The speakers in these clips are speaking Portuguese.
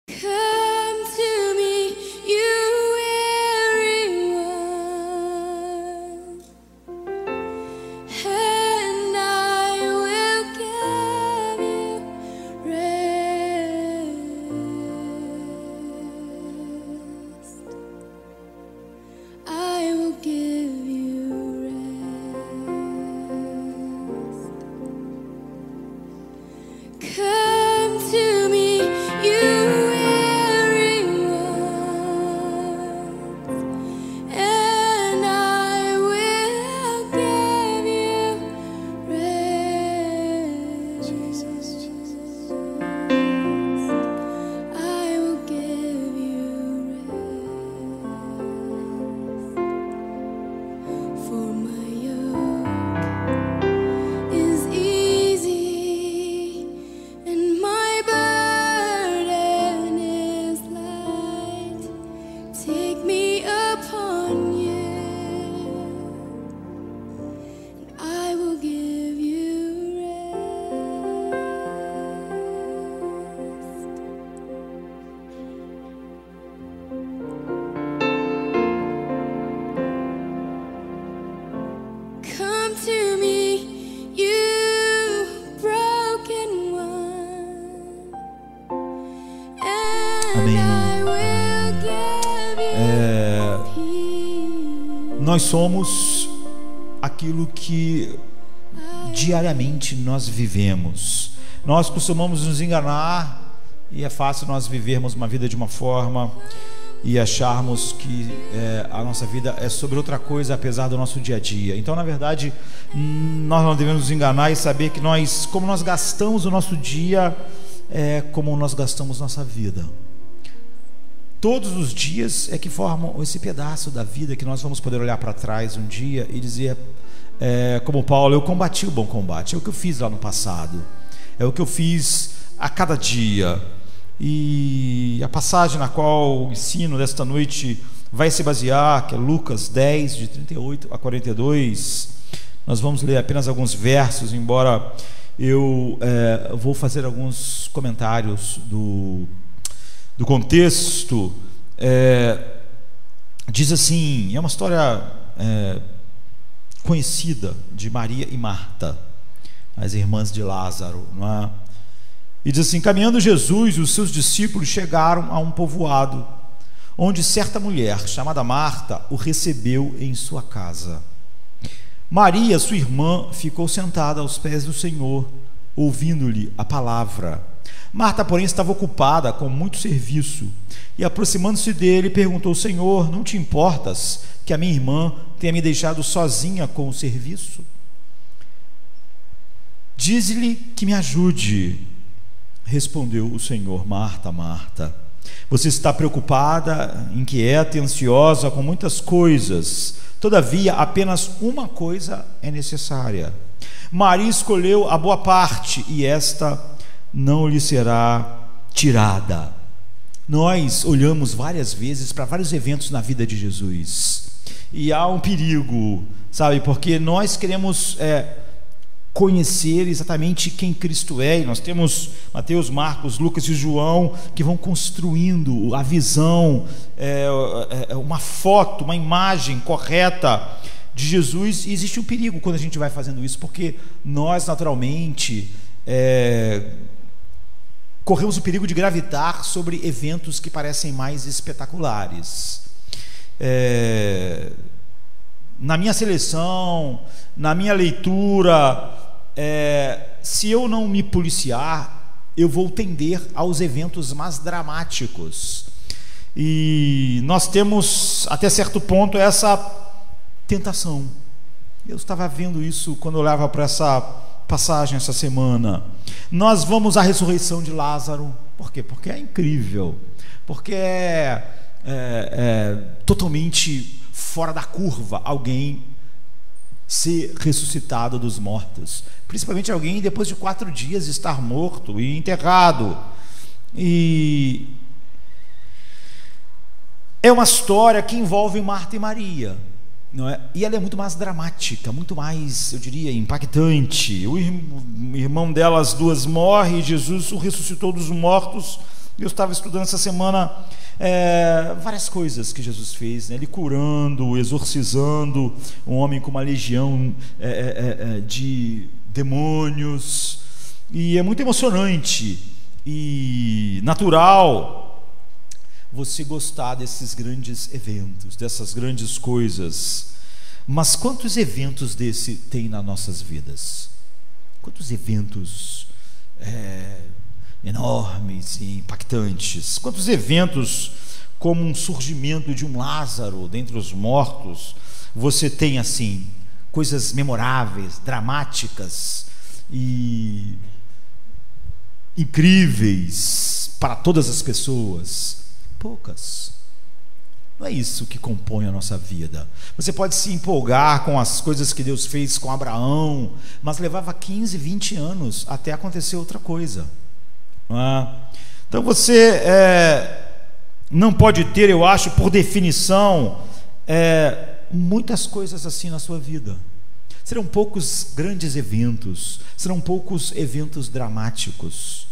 Come to me, you weary one, and I will give you rest. I will give you rest. Come to me, you Nós somos aquilo que diariamente nós vivemos. Nós costumamos nos enganar e é fácil nós vivermos uma vida de uma forma e acharmos que a nossa vida é sobre outra coisa apesar do nosso dia a dia. Então, na verdade, nós não devemos nos enganar e saber que como nós gastamos o nosso dia é como nós gastamos nossa vida. Todos os dias é que formam esse pedaço da vida que nós vamos poder olhar para trás um dia e dizer, como Paulo, eu combati o bom combate. É o que eu fiz lá no passado, é o que eu fiz a cada dia. E a passagem na qual o ensino desta noite vai se basear, que é Lucas 10, de 38 a 42, nós vamos ler apenas alguns versos, embora eu vou fazer alguns comentários do contexto. Diz assim, é uma história conhecida de Maria e Marta, as irmãs de Lázaro, não é? E diz assim: caminhando Jesus e os seus discípulos chegaram a um povoado, onde certa mulher chamada Marta o recebeu em sua casa. Maria, sua irmã, ficou sentada aos pés do Senhor, ouvindo-lhe a palavra. Marta, porém, estava ocupada com muito serviço, e aproximando-se dele, perguntou: Senhor, não te importas que a minha irmã tenha me deixado sozinha com o serviço? Diz-lhe que me ajude. Respondeu o Senhor: Marta, Marta, você está preocupada, inquieta e ansiosa com muitas coisas. Todavia, apenas uma coisa é necessária. Maria escolheu a boa parte, e esta não lhe será tirada. Nós olhamos várias vezes para vários eventos na vida de Jesus, e há um perigo, sabe, porque nós queremos conhecer exatamente quem Cristo é, e nós temos Mateus, Marcos, Lucas e João que vão construindo a visão, uma foto, uma imagem correta de Jesus. E existe um perigo quando a gente vai fazendo isso, porque nós naturalmente corremos o perigo de gravitar sobre eventos que parecem mais espetaculares. Na minha seleção, na minha leitura, se eu não me policiar, eu vou tender aos eventos mais dramáticos. E nós temos, até certo ponto, essa tentação. Eu estava vendo isso quando eu olhava para essa passagem essa semana. Nós vamos à ressurreição de Lázaro. Por quê? Porque é incrível, porque é totalmente fora da curva alguém ser ressuscitado dos mortos, principalmente alguém depois de 4 dias estar morto e enterrado. E é uma história que envolve Marta e Maria, não é? E ela é muito mais dramática, muito mais, eu diria, impactante. O irmão delas duas morre e Jesus o ressuscitou dos mortos Eu estava estudando essa semana várias coisas que Jesus fez, né? Ele curando, exorcizando um homem com uma legião de demônios, e é muito emocionante e natural você gostar desses grandes eventos, dessas grandes coisas. Mas quantos eventos desse tem nas nossas vidas? Quantos eventos enormes e impactantes? Quantos eventos, como um surgimento de um Lázaro dentre os mortos, você tem assim, coisas memoráveis, dramáticas e incríveis para todas as pessoas? Poucas. Não é isso que compõe a nossa vida. Você pode se empolgar com as coisas que Deus fez com Abraão, mas levava 15, 20 anos até acontecer outra coisa. Então você não pode ter, eu acho, por definição, muitas coisas assim na sua vida. Serão poucos grandes eventos, serão poucos eventos dramáticos.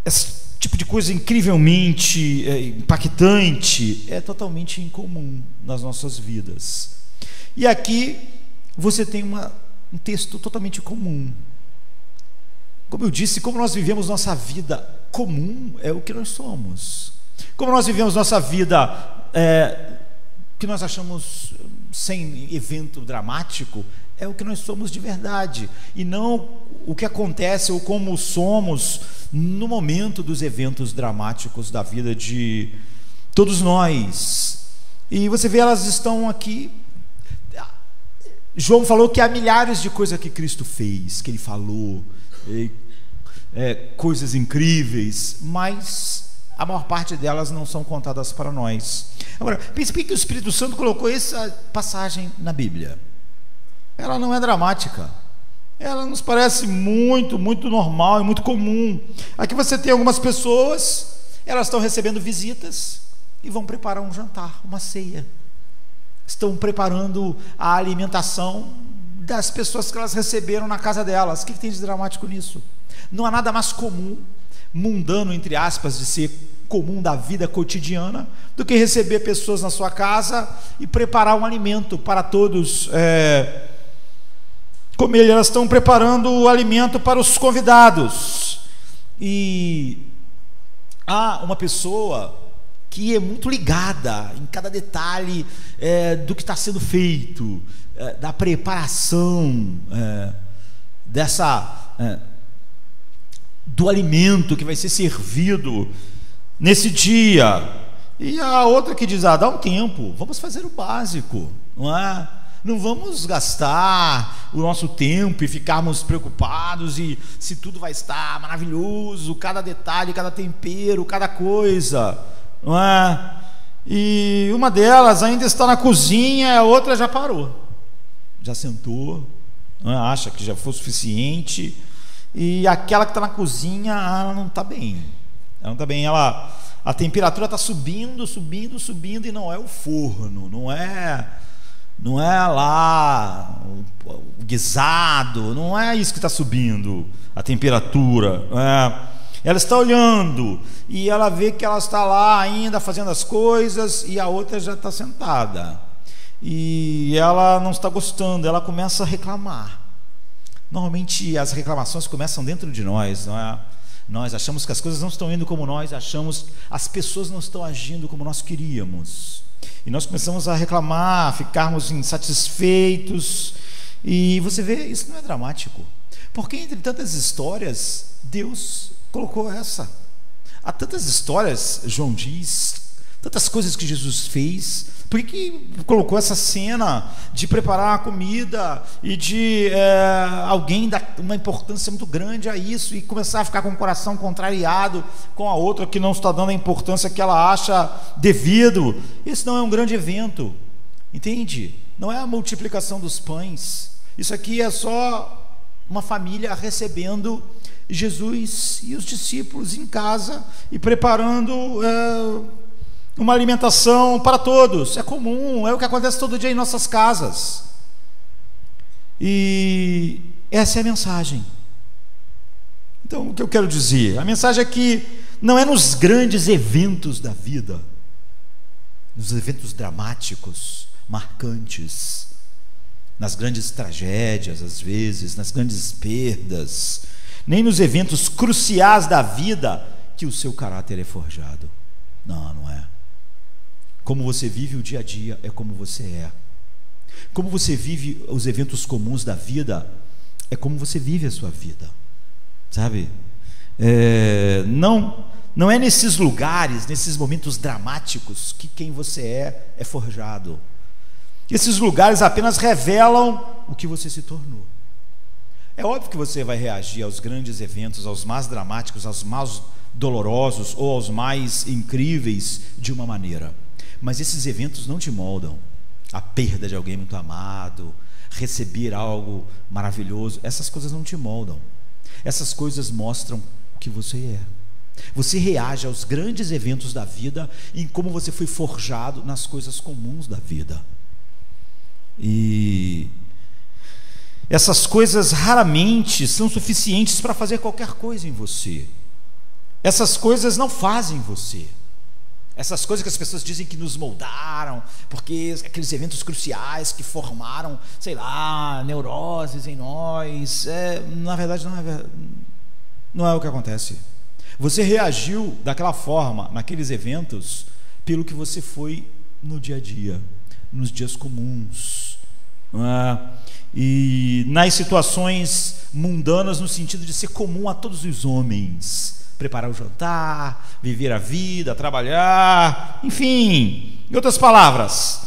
Esse tipo de coisa incrivelmente impactante é totalmente incomum nas nossas vidas. E aqui você tem um texto totalmente comum. Como eu disse, como nós vivemos nossa vida comum, é o que nós somos. Como nós vivemos nossa vida que nós achamos sem evento dramático, é o que nós somos de verdade, e não o que acontece ou como somos no momento dos eventos dramáticos da vida de todos nós. E você vê, elas estão aqui. João falou que há milhares de coisas que Cristo fez, que Ele falou, coisas incríveis, mas a maior parte delas não são contadas para nós. Agora, pense que o Espírito Santo colocou essa passagem na Bíblia. Ela não é dramática, ela nos parece muito, muito normal e muito comum. Aqui você tem algumas pessoas, elas estão recebendo visitas e vão preparar um jantar, uma ceia. Estão preparando a alimentação das pessoas que elas receberam na casa delas. O que tem de dramático nisso? Não há nada mais comum, mundano, entre aspas, de ser comum da vida cotidiana, do que receber pessoas na sua casa e preparar um alimento para todos comer. Elas estão preparando o alimento para os convidados, e há uma pessoa que é muito ligada em cada detalhe do que está sendo feito, da preparação do alimento que vai ser servido nesse dia. E a outra que diz: dá um tempo, vamos fazer o básico, não é? Não vamos gastar o nosso tempo e ficarmos preocupados e se tudo vai estar maravilhoso, cada detalhe, cada tempero, cada coisa, não é? E uma delas ainda está na cozinha, a outra já parou, já sentou, não é? Acha que já foi suficiente. E aquela que está na cozinha, ela não está bem. Ela não está bem. A temperatura está subindo, subindo, subindo, e não é o forno, não é lá o guisado, não é isso que está subindo a temperatura. Ela está olhando e ela vê que ela está lá ainda fazendo as coisas, e a outra já está sentada, e ela não está gostando, ela começa a reclamar. Normalmente as reclamações começam dentro de nós, não é? Nós achamos que as coisas não estão indo como nós achamos, as pessoas não estão agindo como nós queríamos, e nós começamos a reclamar, a ficarmos insatisfeitos. E você vê, isso não é dramático, porque entre tantas histórias, Deus colocou essa. Há tantas histórias, João diz, tantas coisas que Jesus fez. Por que colocou essa cena de preparar a comida e de alguém dar uma importância muito grande a isso e começar a ficar com o coração contrariado com a outra que não está dando a importância que ela acha devido? Isso não é um grande evento, entende? Não é a multiplicação dos pães. Isso aqui é só uma família recebendo Jesus e os discípulos em casa e preparando uma alimentação para todos. É comum, é o que acontece todo dia em nossas casas. E essa é a mensagem. Então, o que eu quero dizer? A mensagem é que não é nos grandes eventos da vida, nos eventos dramáticos, marcantes, nas grandes tragédias, às vezes, nas grandes perdas, nem nos eventos cruciais da vida que o seu caráter é forjado. Não, não é. Como você vive o dia a dia é como você é. Como você vive os eventos comuns da vida é como você vive a sua vida, sabe? Não é nesses lugares, nesses momentos dramáticos que quem você é forjado. Esses lugares apenas revelam o que você se tornou. É óbvio que você vai reagir aos grandes eventos, aos mais dramáticos, aos mais dolorosos ou aos mais incríveis de uma maneira. Mas esses eventos não te moldam. A perda de alguém muito amado, receber algo maravilhoso, essas coisas não te moldam. Essas coisas mostram o que você é. Você reage aos grandes eventos da vida em como você foi forjado nas coisas comuns da vida. E essas coisas raramente são suficientes para fazer qualquer coisa em você. Essas coisas não fazem você. Essas coisas que as pessoas dizem que nos moldaram, porque aqueles eventos cruciais que formaram, sei lá, neuroses em nós, na verdade não é o que acontece. Você reagiu daquela forma, naqueles eventos, pelo que você foi no dia a dia, nos dias comuns, e nas situações mundanas, no sentido de ser comum a todos os homens. Preparar o jantar, viver a vida, trabalhar, enfim, em outras palavras,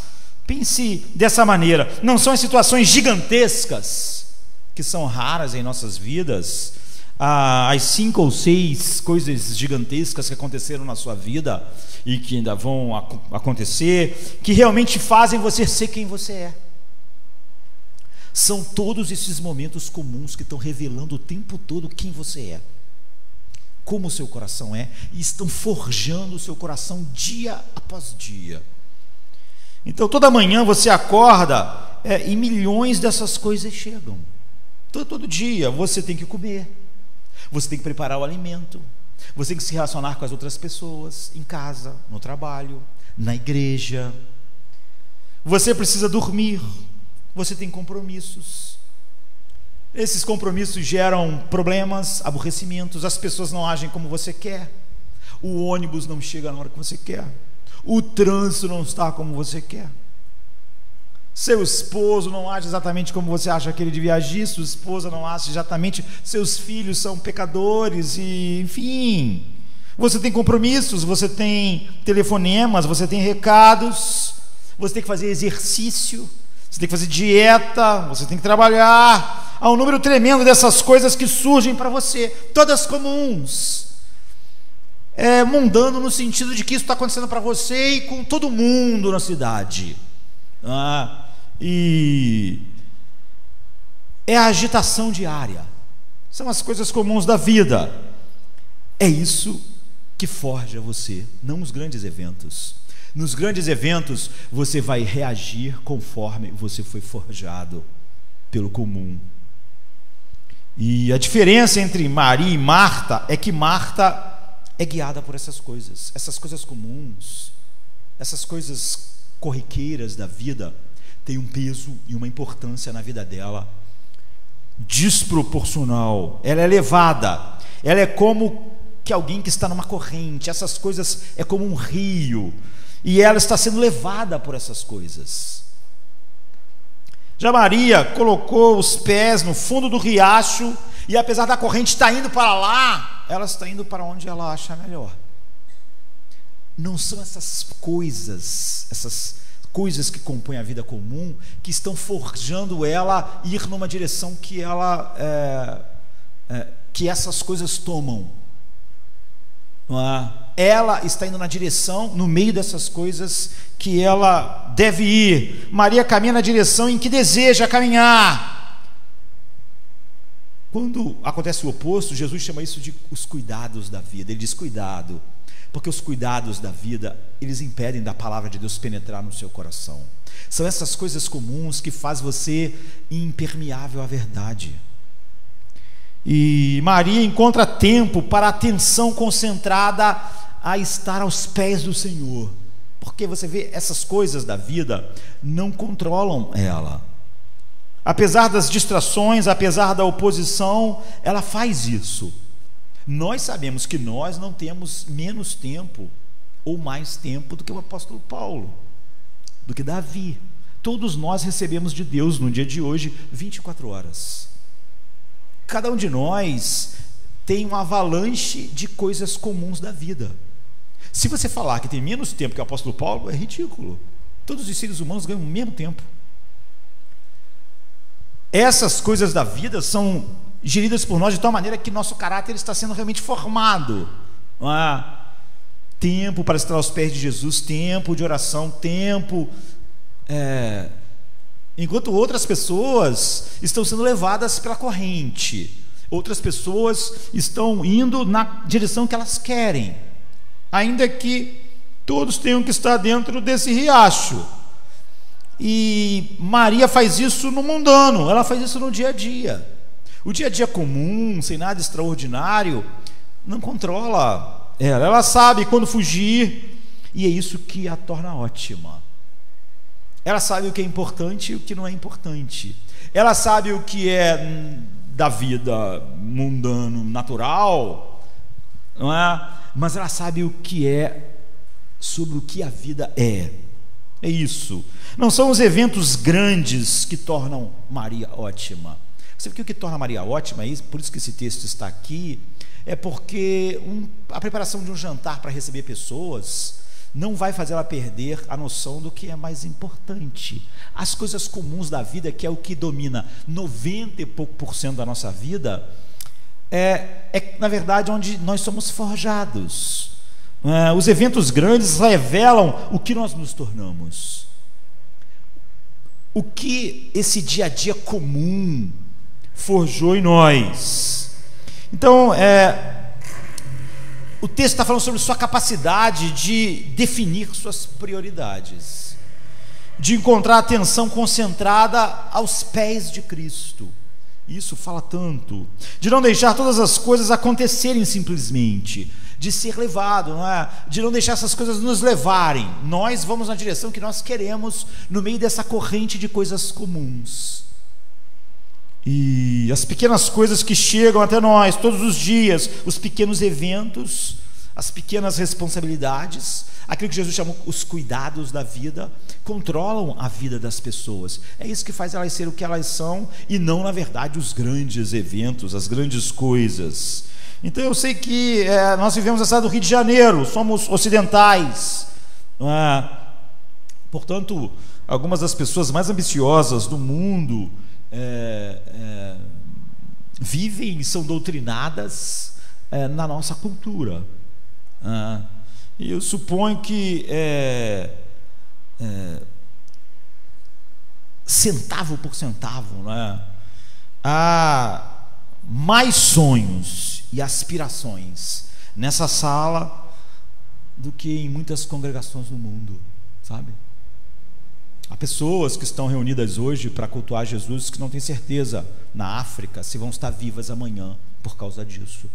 pense dessa maneira. Não são as situações gigantescas que são raras em nossas vidas, as 5 ou 6 coisas gigantescas que aconteceram na sua vida e que ainda vão acontecer, que realmente fazem você ser quem você é. São todos esses momentos comuns que estão revelando o tempo todo quem você é, como o seu coração é, e estão forjando o seu coração dia após dia. Então toda manhã você acorda e milhões dessas coisas chegam. Todo dia você tem que comer, você tem que preparar o alimento, você tem que se relacionar com as outras pessoas, em casa, no trabalho, na igreja. Você precisa dormir, você tem compromissos. Esses compromissos geram problemas, aborrecimentos, as pessoas não agem como você quer, o ônibus não chega na hora que você quer, o trânsito não está como você quer, seu esposo não age exatamente como você acha que ele devia agir, sua esposa não age exatamente, seus filhos são pecadores, e enfim, você tem compromissos, você tem telefonemas, você tem recados, você tem que fazer exercício, você tem que fazer dieta, você tem que trabalhar. Há um número tremendo dessas coisas que surgem para você, todas comuns, mundano no sentido de que isso está acontecendo para você e com todo mundo na cidade, e é a agitação diária, são as coisas comuns da vida. É isso que forja você, não os grandes eventos. Nos grandes eventos você vai reagir conforme você foi forjado pelo comum. E a diferença entre Maria e Marta é que Marta é guiada por essas coisas comuns, essas coisas corriqueiras da vida têm um peso e uma importância na vida dela desproporcional. Ela é levada, ela é como que alguém que está numa corrente, essas coisas é como um rio, e ela está sendo levada por essas coisas. Já Maria colocou os pés no fundo do riacho, e apesar da corrente estar indo para lá, ela está indo para onde ela acha melhor. Não são essas coisas que compõem a vida comum que estão forjando ela ir numa direção que que essas coisas tomam. Ela está indo na direção, no meio dessas coisas, que ela deve ir. Maria caminha na direção em que deseja caminhar. Quando acontece o oposto, Jesus chama isso de os cuidados da vida. Ele diz cuidado, porque os cuidados da vida, eles impedem da palavra de Deus penetrar no seu coração. São essas coisas comuns que fazem você impermeável à verdade. E Maria encontra tempo para a atenção concentrada a estar aos pés do Senhor, porque você vê, essas coisas da vida não controlam ela. Apesar das distrações, apesar da oposição, ela faz isso. Nós sabemos que nós não temos menos tempo ou mais tempo do que o apóstolo Paulo, do que Davi. Todos nós recebemos de Deus no dia de hoje 24 horas. Cada um de nós tem uma avalanche de coisas comuns da vida. Se você falar que tem menos tempo que o apóstolo Paulo, é ridículo. Todos os seres humanos ganham o mesmo tempo. Essas coisas da vida são geridas por nós de tal maneira que nosso caráter está sendo realmente formado. Não é? Tempo para estar aos pés de Jesus, tempo de oração, tempo... Enquanto outras pessoas estão sendo levadas pela corrente, outras pessoas estão indo na direção que elas querem, ainda que todos tenham que estar dentro desse riacho. E Maria faz isso no mundano, ela faz isso no dia a dia. O dia a dia comum, sem nada extraordinário, não controla ela. Ela sabe quando fugir, e é isso que a torna ótima. Ela sabe o que é importante e o que não é importante. Ela sabe o que é da vida mundano, natural, não é? Mas ela sabe o que é sobre o que a vida é. É isso. Não são os eventos grandes que tornam Maria ótima. Você vê que o que torna Maria ótima, por isso que esse texto está aqui, é porque a preparação de um jantar para receber pessoas não vai fazer ela perder a noção do que é mais importante. As coisas comuns da vida, que é o que domina 90 e pouco % da nossa vida, é na verdade onde nós somos forjados. Os eventos grandes revelam o que nós nos tornamos, o que esse dia a dia comum forjou em nós. Então, o texto está falando sobre sua capacidade de definir suas prioridades, de encontrar atenção concentrada aos pés de Cristo. Isso fala tanto. De não deixar todas as coisas acontecerem simplesmente, de ser levado, não é? De não deixar essas coisas nos levarem. Nós vamos na direção que nós queremos, no meio dessa corrente de coisas comuns. E as pequenas coisas que chegam até nós todos os dias, os pequenos eventos, as pequenas responsabilidades, aquilo que Jesus chamou os cuidados da vida, controlam a vida das pessoas. É isso que faz elas serem o que elas são, e não, na verdade, os grandes eventos, as grandes coisas. Então eu sei que nós vivemos na cidade do Rio de Janeiro, somos ocidentais, não é? Portanto, algumas das pessoas mais ambiciosas do mundo vivem e são doutrinadas na nossa cultura. E eu suponho que centavo por centavo, né, há mais sonhos e aspirações nessa sala do que em muitas congregações no mundo, sabe? Há pessoas que estão reunidas hoje para cultuar Jesus que não têm certeza na África se vão estar vivas amanhã por causa disso.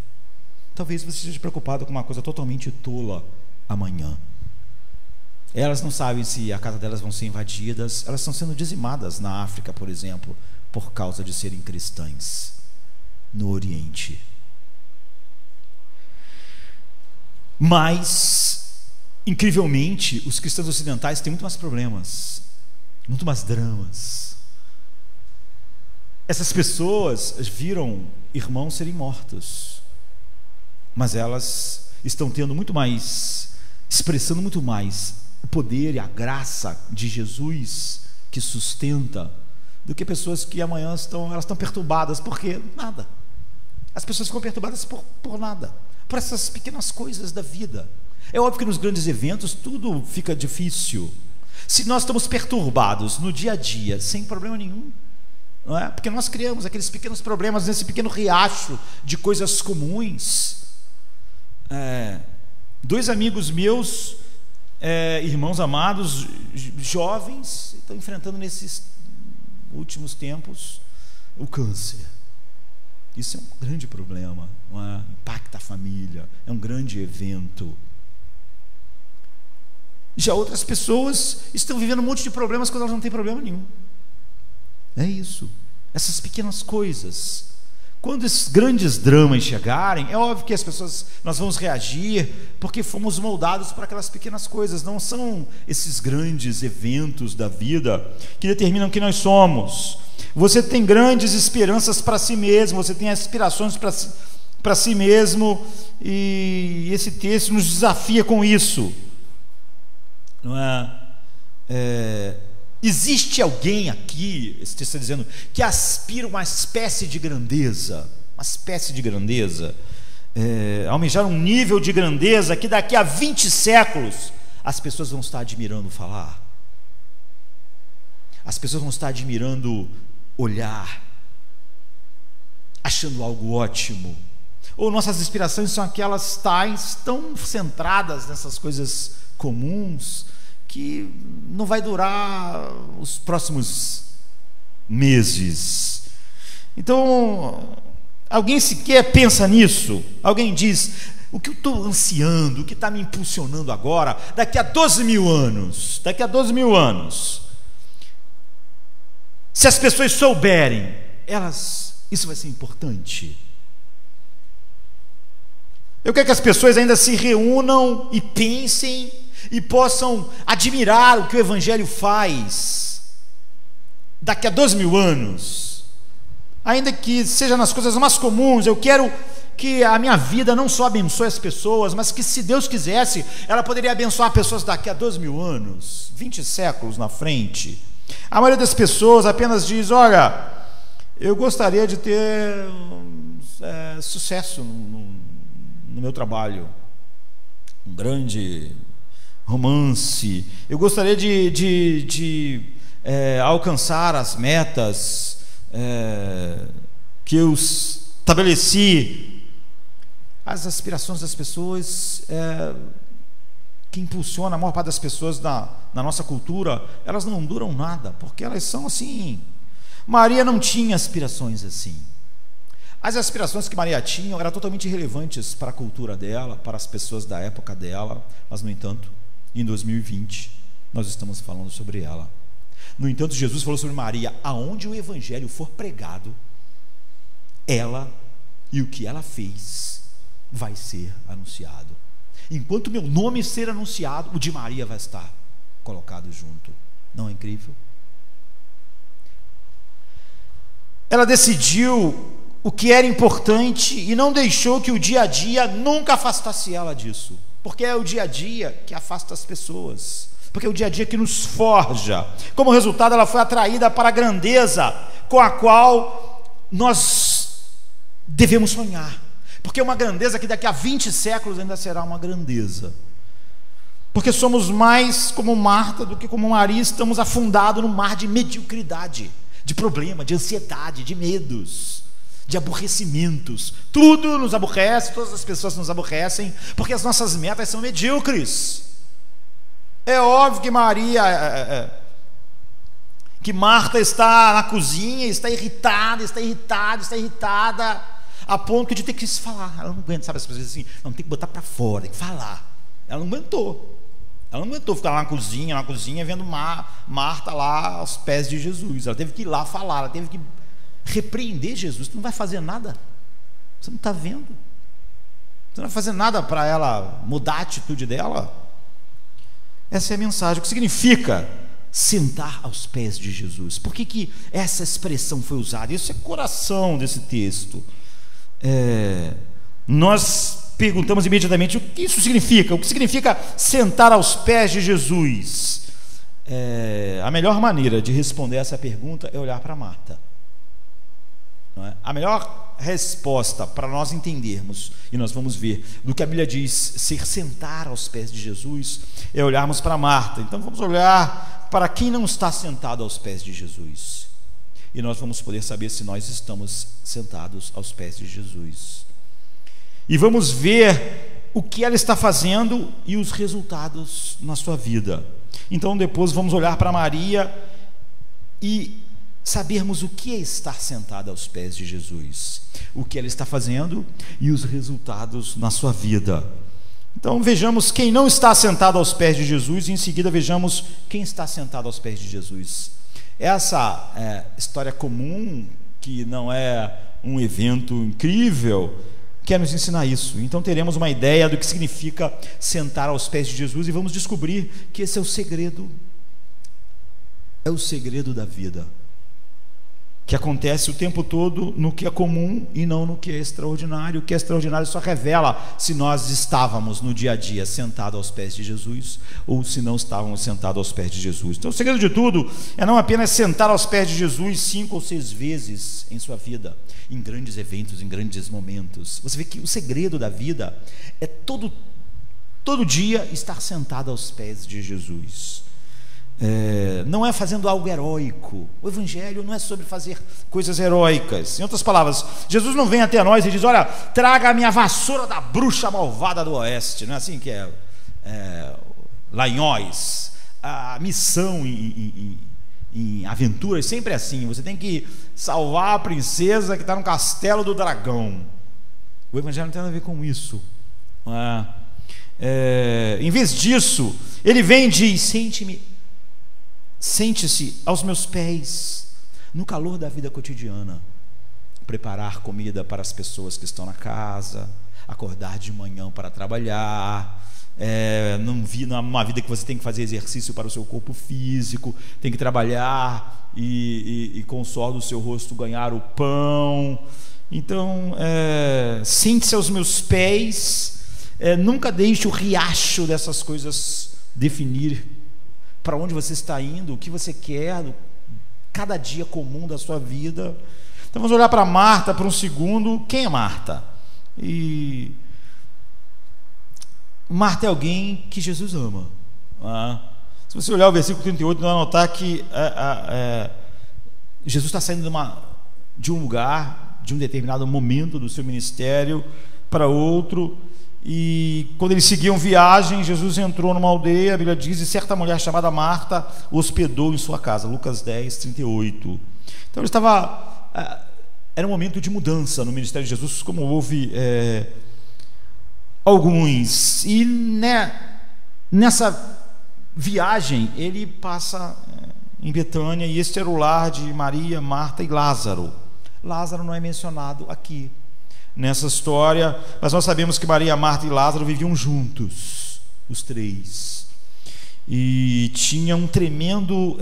Talvez você esteja preocupado com uma coisa totalmente tola amanhã. Elas não sabem se a casa delas vão ser invadidas. Elas estão sendo dizimadas na África, por exemplo, por causa de serem cristãs no Oriente. Mas, incrivelmente, os cristãos ocidentais têm muito mais problemas, muito mais dramas. Essas pessoas viram irmãos serem mortos, mas elas estão tendo muito mais, expressando muito mais o poder e a graça de Jesus que sustenta, do que pessoas que amanhã elas estão perturbadas. Por quê? Nada. As pessoas ficam perturbadas por nada, por essas pequenas coisas da vida. É óbvio que nos grandes eventos tudo fica difícil. Se nós estamos perturbados no dia a dia, sem problema nenhum, não é? Porque nós criamos aqueles pequenos problemas nesse pequeno riacho de coisas comuns. Dois amigos meus, irmãos amados, jovens, estão enfrentando nesses últimos tempos o câncer. Isso é um grande problema, não é? Impacta a família, é um grande evento. Já outras pessoas estão vivendo um monte de problemas quando elas não têm problema nenhum. É isso, essas pequenas coisas. Quando esses grandes dramas chegarem, é óbvio que nós vamos reagir, porque fomos moldados para aquelas pequenas coisas. Não são esses grandes eventos da vida que determinam quem nós somos. Você tem grandes esperanças para si mesmo, você tem aspirações para si mesmo, e esse texto nos desafia com isso. Não é? Existe alguém aqui, esse texto está dizendo, que aspira uma espécie de grandeza, almejar um nível de grandeza que daqui a 20 séculos as pessoas vão estar admirando falar, as pessoas vão estar admirando olhar, achando algo ótimo. Ou nossas inspirações são aquelas tais, tão centradas nessas coisas comuns, que não vai durar os próximos meses. Então, alguém sequer pensa nisso? Alguém diz: o que eu estou ansiando, o que está me impulsionando agora, daqui a 12 mil anos, se as pessoas souberem, isso vai ser importante. Eu quero que as pessoas ainda se reúnam e pensem e possam admirar o que o Evangelho faz daqui a 12 mil anos, ainda que seja nas coisas mais comuns. Eu quero que a minha vida não só abençoe as pessoas, mas que, se Deus quisesse, ela poderia abençoar pessoas daqui a 12 mil anos, 20 séculos na frente. A maioria das pessoas apenas diz: olha, eu gostaria de ter sucesso no meu trabalho, um grande romance, eu gostaria de alcançar as metas que eu estabeleci. As aspirações das pessoas, que impulsiona a maior parte das pessoas na nossa cultura, elas não duram nada, porque elas são assim. Maria não tinha aspirações assim. As aspirações que Maria tinha eram totalmente irrelevantes para a cultura dela, para as pessoas da época dela, mas, no entanto, em 2020, nós estamos falando sobre ela. No entanto, Jesus falou sobre Maria: aonde o Evangelho for pregado, ela e o que ela fez vai ser anunciado. Enquanto meu nome ser anunciado, o de Maria vai estar colocado junto. Não é incrível? Ela decidiu o que era importante e não deixou que o dia a dia nunca afastasse ela disso, porque é o dia a dia que afasta as pessoas, porque é o dia a dia que nos forja. Como resultado, ela foi atraída para a grandeza com a qual nós devemos sonhar, porque é uma grandeza que daqui a 20 séculos ainda será uma grandeza, porque somos mais como Marta do que como Maria. Estamos afundados no mar de mediocridade, de problema, de ansiedade, de medos, de aborrecimentos. Tudo nos aborrece, todas as pessoas nos aborrecem, porque as nossas metas são medíocres. É óbvio que Marta está na cozinha, está irritada, a ponto de ter que se falar. Ela não aguenta, sabe, as pessoas dizem assim: não, tem que botar para fora, tem que falar. Ela não aguentou ficar lá na cozinha vendo Marta lá aos pés de Jesus. Ela teve que ir lá falar, ela teve que repreender Jesus. Tu não vai fazer nada, você não está vendo, você não vai fazer nada para ela mudar a atitude dela. Essa é a mensagem. O que significa sentar aos pés de Jesus? Por que essa expressão foi usada? Isso é coração desse texto. Nós perguntamos imediatamente: o que isso significa? O que significa sentar aos pés de Jesus? A melhor maneira de responder essa pergunta é olhar para Marta. Não é? A melhor resposta para nós entendermos, e nós vamos ver, do que a Bíblia diz ser sentar aos pés de Jesus, é olharmos para Marta. Então vamos olhar para quem não está sentado aos pés de Jesus, e nós vamos poder saber se nós estamos sentados aos pés de Jesus, e vamos ver o que ela está fazendo e os resultados na sua vida. Então depois vamos olhar para Maria e sabermos o que é estar sentado aos pés de Jesus, o que Ele está fazendo e os resultados na sua vida. Então vejamos quem não está sentado aos pés de Jesus, e em seguida vejamos quem está sentado aos pés de Jesus. Essa história comum, que não é um evento incrível, quer nos ensinar isso. Então teremos uma ideia do que significa sentar aos pés de Jesus, e vamos descobrir que esse é o segredo da vida, que acontece o tempo todo no que é comum e não no que é extraordinário. O que é extraordinário só revela se nós estávamos no dia a dia sentados aos pés de Jesus, ou se não estávamos sentados aos pés de Jesus. Então o segredo de tudo é não apenas sentar aos pés de Jesus 5 ou 6 vezes em sua vida, em grandes eventos, em grandes momentos. Você vê que o segredo da vida é todo dia estar sentado aos pés de Jesus. Não é fazendo algo heróico. O Evangelho não é sobre fazer coisas heróicas. Em outras palavras, Jesus não vem até nós e diz: olha, traga a minha vassoura da bruxa malvada do oeste. Não é assim que é lá em Oz. A missão em aventuras sempre é assim: você tem que salvar a princesa que está no castelo do dragão. O Evangelho não tem nada a ver com isso. Em vez disso, ele vem e diz: sente-se aos meus pés, no calor da vida cotidiana, preparar comida para as pessoas que estão na casa, acordar de manhã para trabalhar, numa vida que você tem que fazer exercício para o seu corpo físico, tem que trabalhar e com o suor do seu rosto ganhar o pão. Então, sente-se aos meus pés, nunca deixe o riacho dessas coisas definir para onde você está indo, o que você quer, cada dia comum da sua vida. Então vamos olhar para Marta por um segundo. Quem é Marta? Marta é alguém que Jesus ama. Se você olhar o versículo 38, vai notar que Jesus está saindo de um lugar, de um determinado momento do seu ministério para outro. E quando eles seguiam viagem, Jesus entrou numa aldeia, a Bíblia diz, e certa mulher chamada Marta o hospedou em sua casa. Lucas 10, 38. Então ele estava... era um momento de mudança no ministério de Jesus, como houve alguns. E nessa viagem ele passa em Betânia, e este era o lar de Maria, Marta e Lázaro. Lázaro não é mencionado aqui nessa história, mas nós sabemos que Maria, Marta e Lázaro viviam juntos, os três, e tinha um tremendo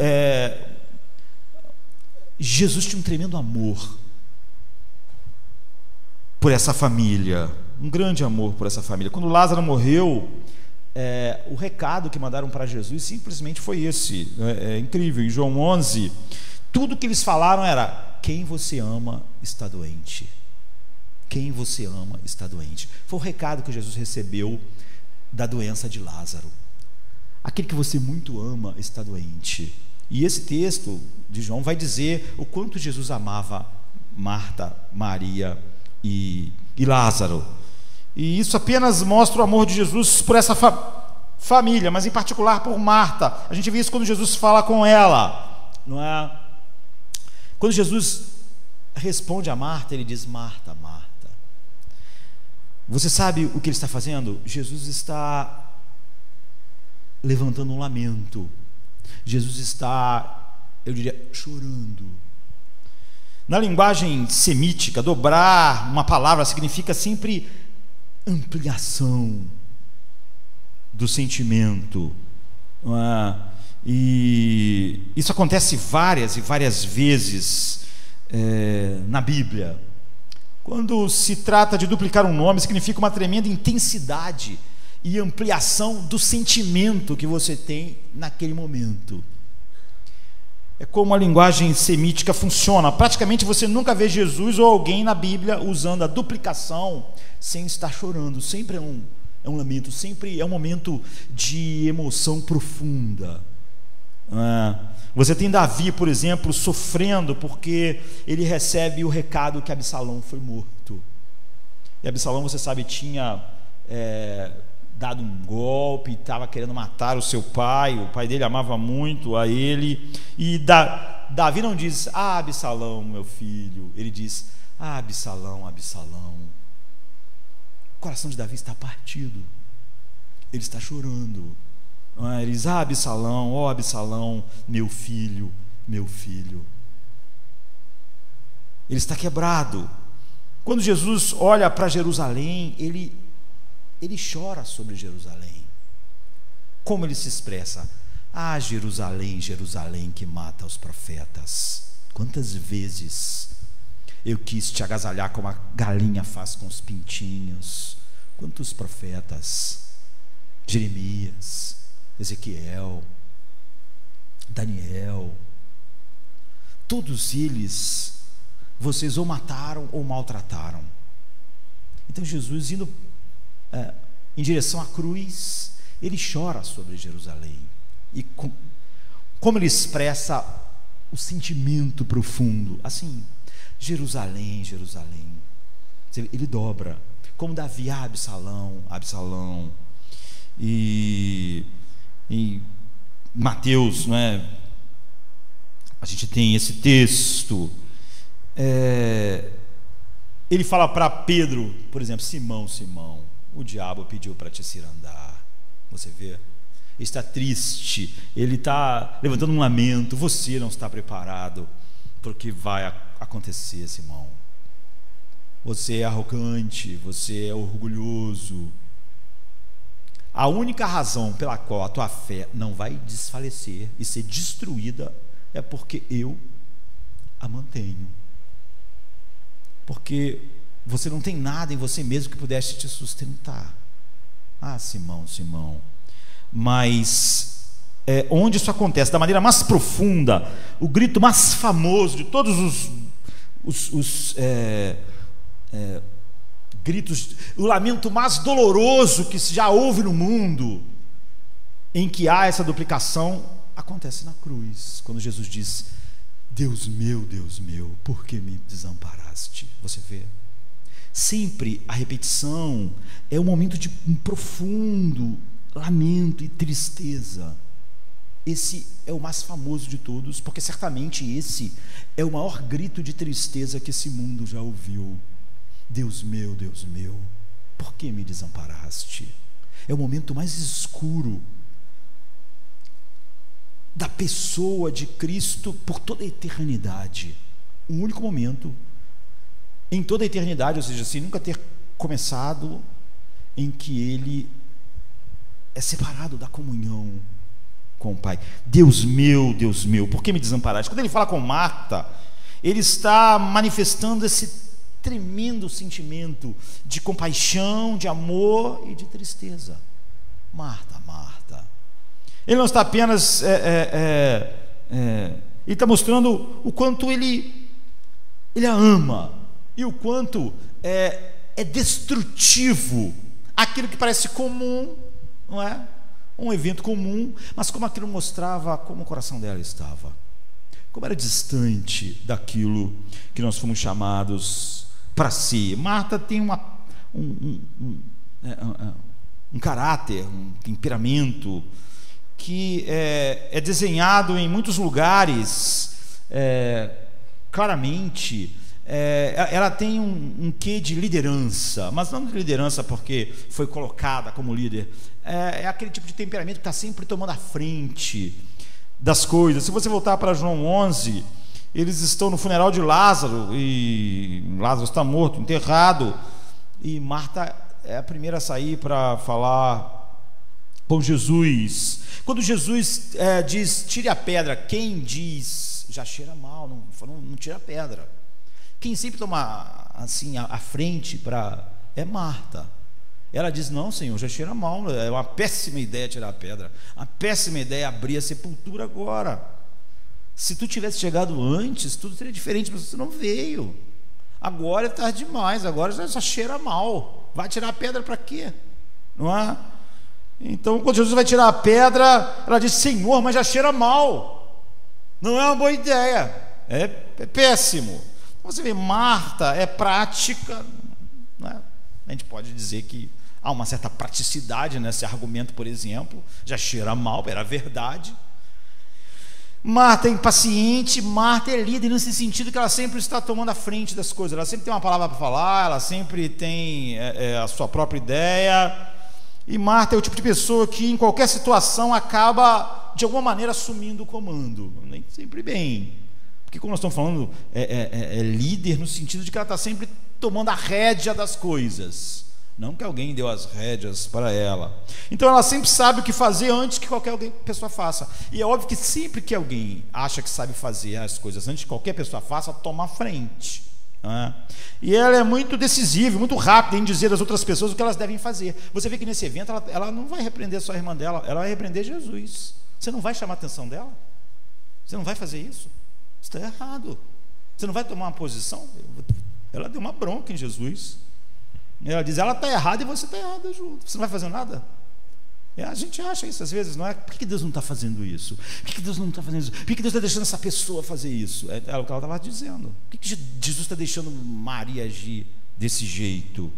Jesus tinha um tremendo amor por essa família, um grande amor por essa família. Quando Lázaro morreu, o recado que mandaram para Jesus simplesmente foi esse. É incrível. Em João 11, tudo que eles falaram era: quem você ama está doente. Quem você ama está doente. Foi o recado que Jesus recebeu da doença de Lázaro. Aquele que você muito ama está doente. E esse texto de João vai dizer o quanto Jesus amava Marta, Maria e Lázaro. E isso apenas mostra o amor de Jesus por essa família, mas em particular por Marta. A gente vê isso quando Jesus fala com ela, não é? Quando Jesus responde a Marta, ele diz: Marta, Marta. Você sabe o que ele está fazendo? Jesus está levantando um lamento. Jesus está, eu diria, chorando. Na linguagem semítica, dobrar uma palavra significa sempre ampliação do sentimento. E isso acontece várias e várias vezes na Bíblia. Quando se trata de duplicar um nome, significa uma tremenda intensidade e ampliação do sentimento que você tem naquele momento. É como a linguagem semítica funciona. Praticamente você nunca vê Jesus ou alguém na Bíblia usando a duplicação sem estar chorando. Sempre é um lamento, sempre é um momento de emoção profunda. Você tem Davi, por exemplo, sofrendo porque ele recebe o recado que Absalão foi morto. E Absalão, você sabe, tinha dado um golpe, estava querendo matar o seu pai. O pai dele amava muito a ele. E Davi não diz: ah, Absalão, meu filho. Ele diz: ah, Absalão, Absalão. O coração de Davi está partido. Ele está chorando. Não é? Ele diz: ah, Absalão, ó Absalão, meu filho, meu filho. Ele está quebrado. Quando Jesus olha para Jerusalém, ele chora sobre Jerusalém. Como ele se expressa? Ah, Jerusalém, Jerusalém, que mata os profetas. Quantas vezes eu quis te agasalhar como a galinha faz com os pintinhos. Quantos profetas? Jeremias, Ezequiel, Daniel, todos eles vocês ou mataram ou maltrataram. Então Jesus, indo em direção à cruz, ele chora sobre Jerusalém. E como ele expressa o sentimento profundo, assim: Jerusalém, Jerusalém. Ele dobra, como Davi: ah, Absalão, Absalão. E Mateus, não é? A gente tem esse texto. Ele fala para Pedro, por exemplo: Simão, Simão, o diabo pediu para te cirandar. Você vê? Ele está triste, ele está levantando um lamento. Você não está preparado para o que vai acontecer, Simão. Você é arrogante, você é orgulhoso. A única razão pela qual a tua fé não vai desfalecer e ser destruída é porque eu a mantenho. Porque você não tem nada em você mesmo que pudesse te sustentar. Ah, Simão, Simão. Mas onde isso acontece da maneira mais profunda, o grito mais famoso de todos os gritos, o lamento mais doloroso que já houve no mundo, em que há essa duplicação, acontece na cruz, quando Jesus diz: Deus meu, por que me desamparaste? Você vê? Sempre a repetição é um momento de um profundo lamento e tristeza. Esse é o mais famoso de todos, porque certamente esse é o maior grito de tristeza que esse mundo já ouviu. Deus meu, por que me desamparaste? É o momento mais escuro da pessoa de Cristo por toda a eternidade. Um único momento em toda a eternidade, ou seja, sem nunca ter começado, em que ele é separado da comunhão com o Pai. Deus meu, por que me desamparaste? Quando ele fala com Marta, ele está manifestando esse tremendo sentimento de compaixão, de amor e de tristeza. Marta, Marta. Ele não está apenas ele está mostrando o quanto ele a ama e o quanto é destrutivo aquilo que parece comum, não é? Um evento comum, mas como aquilo mostrava como o coração dela estava, como era distante daquilo que nós fomos chamados para si. Marta tem um caráter, um temperamento que é desenhado em muitos lugares claramente. Ela tem um quê de liderança, mas não de liderança porque foi colocada como líder. É aquele tipo de temperamento que está sempre tomando a frente das coisas. Se você voltar para João 11, eles estão no funeral de Lázaro, e Lázaro está morto, enterrado, e Marta é a primeira a sair para falar com Jesus. Quando Jesus diz: tire a pedra, quem diz? Já cheira mal, não tira a pedra. Quem sempre toma assim a frente é Marta. Ela diz: não, Senhor, já cheira mal, é uma péssima ideia tirar a pedra, uma péssima ideia abrir a sepultura agora. Se tu tivesse chegado antes, tudo seria diferente, mas você não veio. Agora é tarde demais, agora já cheira mal. Vai tirar a pedra para quê? Não é? Então, quando Jesus vai tirar a pedra, ela diz: Senhor, mas já cheira mal. Não é uma boa ideia, é péssimo. Você vê, Marta é prática, não é? A gente pode dizer que há uma certa praticidade nesse argumento, por exemplo. Já cheira mal, era verdade. Marta é impaciente, Marta é líder nesse sentido que ela sempre está tomando a frente das coisas, ela sempre tem uma palavra para falar, ela sempre tem a sua própria ideia. E Marta é o tipo de pessoa que em qualquer situação acaba de alguma maneira assumindo o comando, nem sempre bem, porque como nós estamos falando, é líder no sentido de que ela está sempre tomando a rédea das coisas, não que alguém deu as rédeas para ela. Então ela sempre sabe o que fazer antes que qualquer pessoa faça. E é óbvio que sempre que alguém acha que sabe fazer as coisas antes que qualquer pessoa faça, toma a frente, né? E ela é muito decisiva, muito rápida em dizer às outras pessoas o que elas devem fazer. Você vê que nesse evento ela não vai repreender só a irmã dela, ela vai repreender Jesus. Você não vai chamar a atenção dela? Você não vai fazer isso? Está errado. Você não vai tomar uma posição? Ela deu uma bronca em Jesus. Ela diz, ela está errada e você está errada junto. Você não vai fazer nada? A gente acha isso às vezes, não é? Por que Deus não está fazendo isso? Por que Deus não está fazendo isso? Por que Deus está deixando essa pessoa fazer isso? É o que ela estava dizendo. Por que Jesus está deixando Maria agir desse jeito?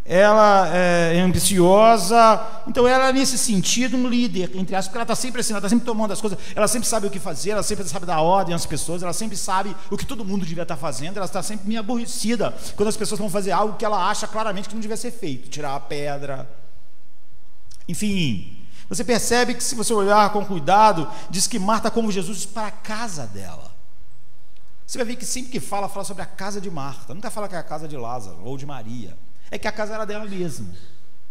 Ela é ambiciosa, então ela é nesse sentido um líder, entre aspas, porque ela está sempre assim, ela está sempre tomando as coisas, ela sempre sabe o que fazer, ela sempre sabe dar ordem às pessoas, ela sempre sabe o que todo mundo devia estar fazendo, ela está sempre meio aborrecida quando as pessoas vão fazer algo que ela acha claramente que não devia ser feito, tirar a pedra. Enfim, você percebe que se você olhar com cuidado, diz que Marta como Jesus para a casa dela. Você vai ver que sempre que fala sobre a casa de Marta, nunca fala que é a casa de Lázaro ou de Maria. É que a casa era dela mesmo,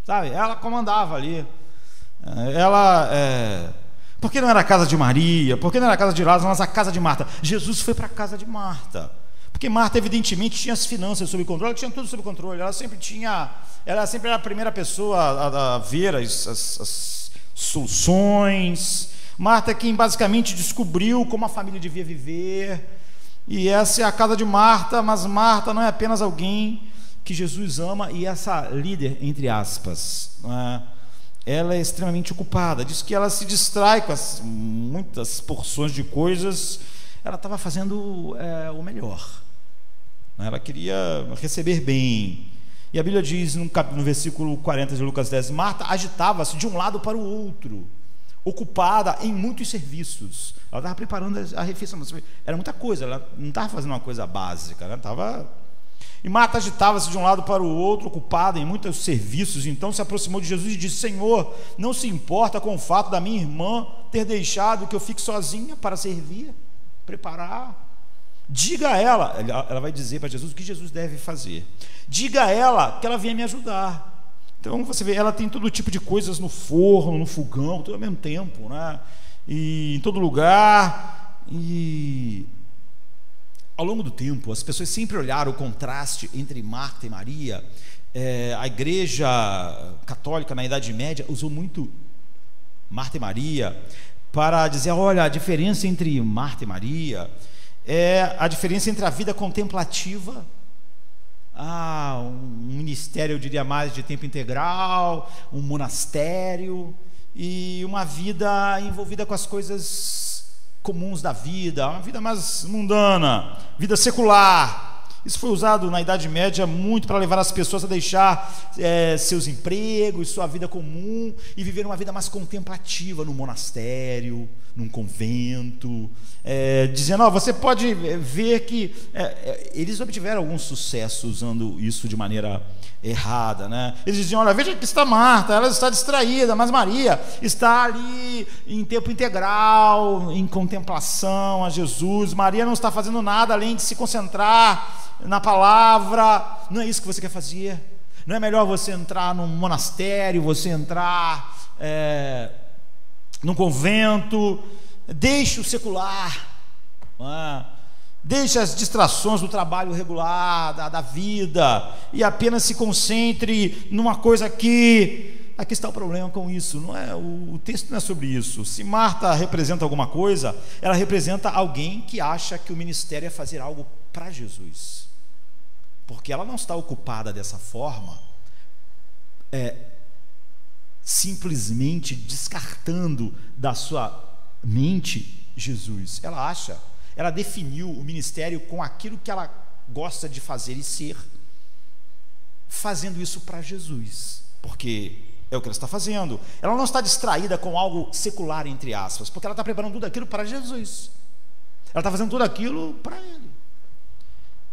sabe? Ela comandava ali. Por que não era a casa de Maria? Por que não era a casa de Lázaro, mas a casa de Marta? Jesus foi para a casa de Marta, porque Marta evidentemente tinha as finanças sob controle, ela tinha tudo sob controle, ela sempre era a primeira pessoa a ver as soluções. Marta é quem basicamente descobriu como a família devia viver, e essa é a casa de Marta, mas Marta não é apenas alguém que Jesus ama, e essa líder, entre aspas, ela é extremamente ocupada, diz que ela se distrai com muitas porções de coisas, ela estava fazendo o melhor, ela queria receber bem, e a Bíblia diz no versículo 40 de Lucas 10, Marta agitava-se de um lado para o outro, ocupada em muitos serviços, ela estava preparando a refeição, era muita coisa, ela não estava fazendo uma coisa básica, ela estava... E Marta agitava-se de um lado para o outro, ocupada em muitos serviços. Então se aproximou de Jesus e disse, Senhor, não se importa com o fato da minha irmã ter deixado que eu fique sozinha para servir, preparar? Diga a ela vai dizer para Jesus o que Jesus deve fazer. Diga a ela que ela venha me ajudar. Então você vê, ela tem todo tipo de coisas no forno, no fogão, tudo ao mesmo tempo, né? E em todo lugar. E ao longo do tempo, as pessoas sempre olharam o contraste entre Marta e Maria. A igreja católica na Idade Média usou muito Marta e Maria para dizer, olha, a diferença entre Marta e Maria é a diferença entre a vida contemplativa, um ministério, eu diria mais, de tempo integral, um monastério, e uma vida envolvida com as coisas comuns da vida, uma vida mais mundana, vida secular. Isso foi usado na Idade Média muito para levar as pessoas a deixar seus empregos, sua vida comum, e viver uma vida mais contemplativa no monastério, num convento, dizendo, você pode ver que eles obtiveram algum sucesso usando isso de maneira errada, né? Eles diziam, olha, veja que está Marta, ela está distraída, mas Maria está ali em tempo integral, em contemplação a Jesus. Maria não está fazendo nada além de se concentrar na palavra. Não é isso que você quer fazer? Não é melhor você entrar num monastério, você entrar num convento? Deixe o secular, deixe as distrações do trabalho regular, da vida, e apenas se concentre numa coisa aqui está o problema com isso. Não é, o texto não é sobre isso. Se Marta representa alguma coisa, ela representa alguém que acha que o ministério é fazer algo para Jesus, porque ela não está ocupada dessa forma, simplesmente descartando da sua mente Jesus. Ela definiu o ministério com aquilo que ela gosta de fazer e ser, fazendo isso para Jesus, porque É o que ela está fazendo. Ela não está distraída com algo secular, entre aspas, porque ela está preparando tudo aquilo para Jesus. Ela está fazendo tudo aquilo para Ele.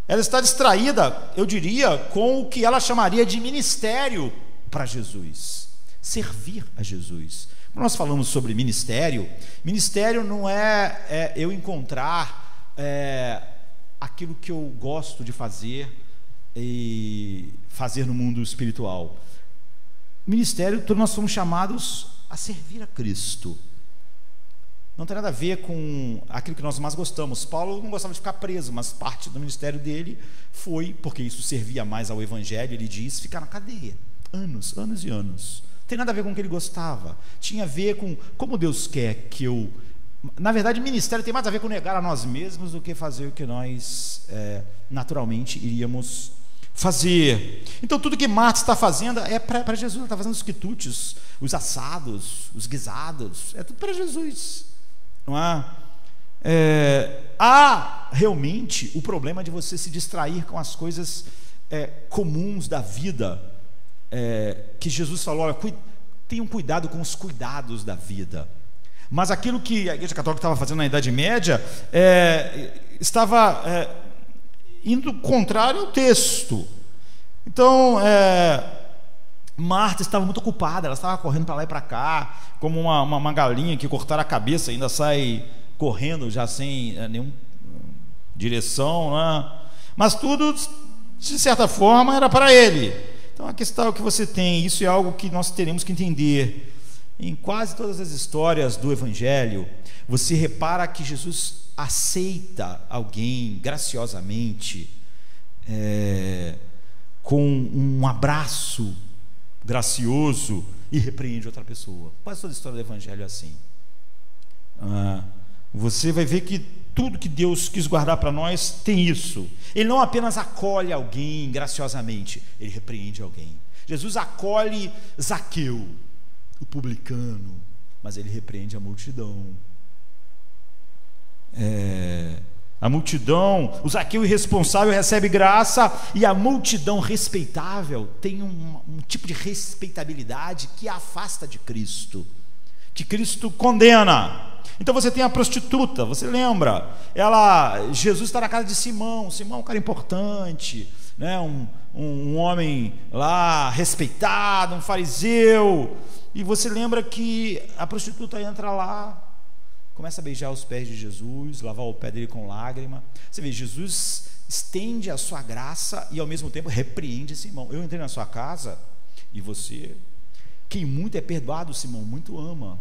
Ela está distraída, eu diria, com o que ela chamaria de ministério para Jesus. Servir a Jesus. Quando nós falamos sobre ministério, ministério não é eu encontrar aquilo que eu gosto de fazer e fazer no mundo espiritual. Ministério, todos nós somos chamados a servir a Cristo. Não tem nada a ver com aquilo que nós mais gostamos. Paulo não gostava de ficar preso, mas parte do ministério dele foi, porque isso servia mais ao evangelho, ele diz, ficar na cadeia. Anos e anos. Não tem nada a ver com o que ele gostava. Tinha a ver com como Deus quer que eu... Na verdade, ministério tem mais a ver com negar a nós mesmos do que fazer o que nós naturalmente iríamos fazer. Então tudo que Marta está fazendo é para Jesus. Ela está fazendo os quitutes, os assados, os guisados, é tudo para Jesus, não é? Há realmente o problema de você se distrair com as coisas comuns da vida, que Jesus falou, olha, tenham cuidado com os cuidados da vida. Mas aquilo que a Igreja Católica estava fazendo na Idade Média estava indo contrário ao texto. Então, Marta estava muito ocupada, ela estava correndo para lá e para cá, como uma galinha que cortaram a cabeça, ainda sai correndo já sem nenhuma direção, né? Mas tudo, de certa forma, era para ele. Então, aqui está o que você tem. Isso é algo que nós teremos que entender. Em quase todas as histórias do Evangelho, você repara que Jesus aceita alguém graciosamente, com um abraço gracioso, e repreende outra pessoa. Quase toda a história do Evangelho é assim. Você vai ver que tudo que Deus quis guardar para nós tem isso. Ele não apenas acolhe alguém graciosamente, ele repreende alguém. Jesus acolhe Zaqueu, o publicano, mas ele repreende a multidão. A multidão, o Zaqueu irresponsável recebe graça, e a multidão respeitável tem um tipo de respeitabilidade que a afasta de Cristo, que Cristo condena. Então você tem a prostituta, você lembra? Jesus está na casa de Simão. Simão é um cara importante, né? Um homem lá respeitado, um fariseu. E você lembra que a prostituta entra lá, começa a beijar os pés de Jesus, lavar o pé dele com lágrima. Você vê, Jesus estende a sua graça e ao mesmo tempo repreende Simão. Eu entrei na sua casa e você, quem muito é perdoado, Simão, muito ama.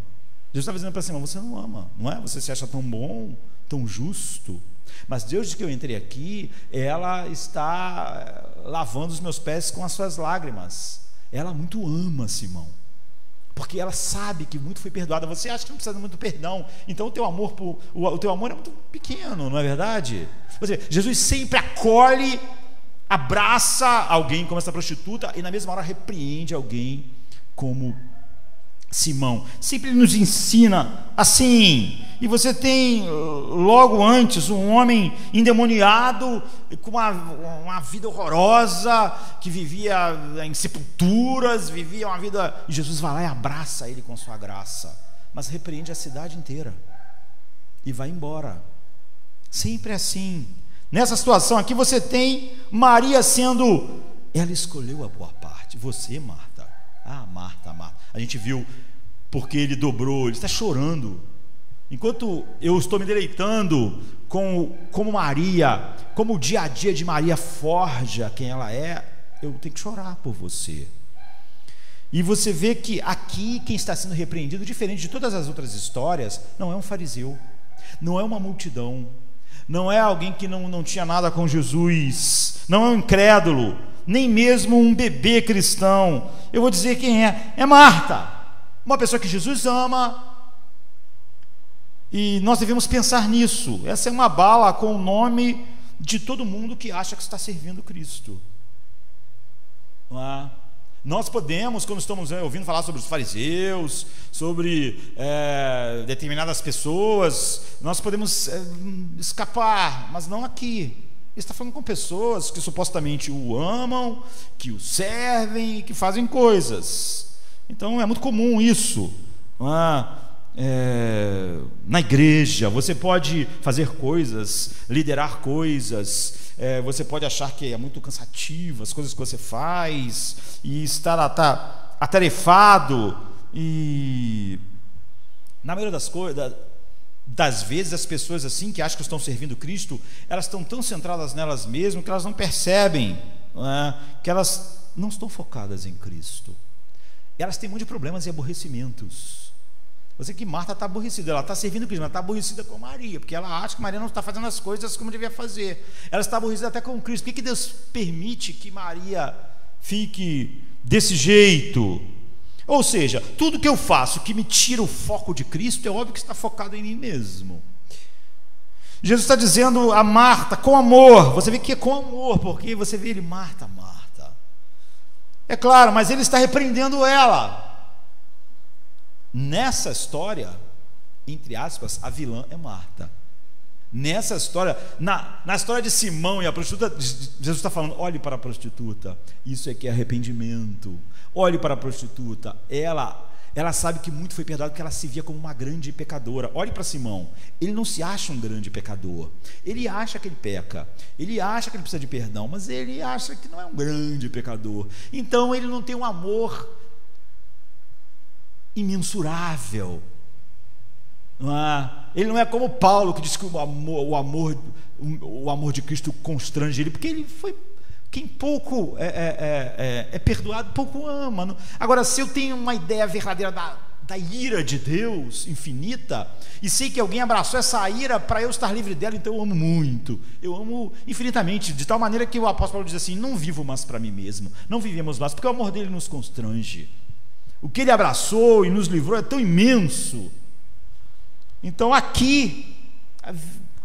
Jesus está dizendo para Simão, você não ama, não é? Você se acha tão bom, tão justo, mas Deus diz que eu entrei aqui, ela está lavando os meus pés com as suas lágrimas. Ela muito ama Simão, porque ela sabe que muito foi perdoada. Você acha que não precisa de muito perdão, então o teu amor é muito pequeno, não é verdade? Ou seja, Jesus sempre acolhe, abraça alguém como essa prostituta, e na mesma hora repreende alguém como Simão. Sempre nos ensina assim. E você tem logo antes um homem endemoniado, com uma vida horrorosa, que vivia em sepulturas, vivia uma vida, e Jesus vai lá e abraça ele com sua graça, mas repreende a cidade inteira e vai embora. Sempre assim. Nessa situação aqui você tem Maria ela escolheu a boa parte. Você, Marta, Marta, a gente viu porque ele dobrou, ele está chorando. Enquanto eu estou me deleitando como Maria, como o dia a dia de Maria forja quem ela é, eu tenho que chorar por você. E você vê que aqui quem está sendo repreendido, diferente de todas as outras histórias, não é um fariseu, não é uma multidão, não é alguém que não tinha nada com Jesus, não é um incrédulo, nem mesmo um bebê cristão. Eu vou dizer quem é Marta, uma pessoa que Jesus ama, e nós devemos pensar nisso. Essa é uma bala com o nome de todo mundo que acha que está servindo Cristo, não é? Nós podemos, quando estamos ouvindo falar sobre os fariseus, sobre determinadas pessoas, nós podemos escapar, mas não aqui. Ele está falando com pessoas que supostamente o amam, que o servem, que fazem coisas. Então é muito comum isso, não é? Na igreja você pode fazer coisas, liderar coisas, você pode achar que é muito cansativo as coisas que você faz e estar atarefado, e na maioria das vezes as pessoas assim que acham que estão servindo Cristo, elas estão tão centradas nelas mesmas que elas não percebem, não é? Que elas não estão focadas em Cristo, e elas têm um monte de problemas e aborrecimentos. Você que Marta está aborrecida, ela está servindo Cristo, mas está aborrecida com Maria, porque ela acha que Maria não está fazendo as coisas como devia fazer. Ela está aborrecida até com Cristo. Por que Deus permite que Maria fique desse jeito? Ou seja, tudo que eu faço que me tira o foco de Cristo, é óbvio que está focado em mim mesmo. Jesus está dizendo a Marta, com amor, você vê que é com amor, porque você vê ele, Marta, Marta. É claro, mas ele está repreendendo ela. Nessa história, entre aspas, a vilã é Marta. Nessa história, na história de Simão e a prostituta, Jesus está falando, olhe para a prostituta, isso é que é arrependimento. Olhe para a prostituta, ela sabe que muito foi perdoado, porque ela se via como uma grande pecadora. Olhe para Simão, ele não se acha um grande pecador, ele acha que ele peca, ele acha que ele precisa de perdão, mas ele acha que não é um grande pecador. Então ele não tem um amor imensurável, não é? Ele não é como Paulo, que diz que o amor de Cristo constrange ele, porque ele foi quem pouco é perdoado, pouco ama. Agora, se eu tenho uma ideia verdadeira da ira de Deus infinita, e sei que alguém abraçou essa ira para eu estar livre dela, então eu amo muito, eu amo infinitamente, de tal maneira que o apóstolo Paulo diz assim, não vivo mais para mim mesmo, não vivemos mais, porque o amor dele nos constrange. O que ele abraçou e nos livrou é tão imenso. Então aqui, a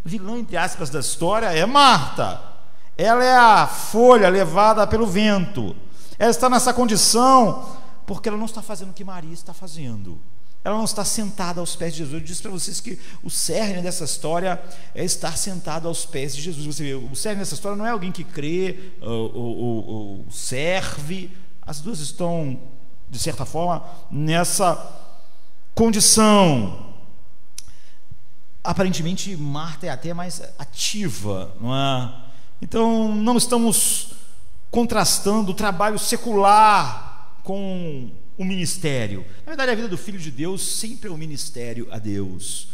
vilã, entre aspas, da história é Marta. Ela é a folha levada pelo vento. Ela está nessa condição porque ela não está fazendo o que Maria está fazendo. Ela não está sentada aos pés de Jesus. Eu disse para vocês que o cerne dessa história é estar sentado aos pés de Jesus. Você vê, o cerne dessa história não é alguém que crê ou serve. As duas estão, de certa forma, nessa condição. Aparentemente Marta é até mais ativa, não é? Então não estamos contrastando o trabalho secular com o ministério. Na verdade, a vida do Filho de Deus sempre é um ministério a Deus.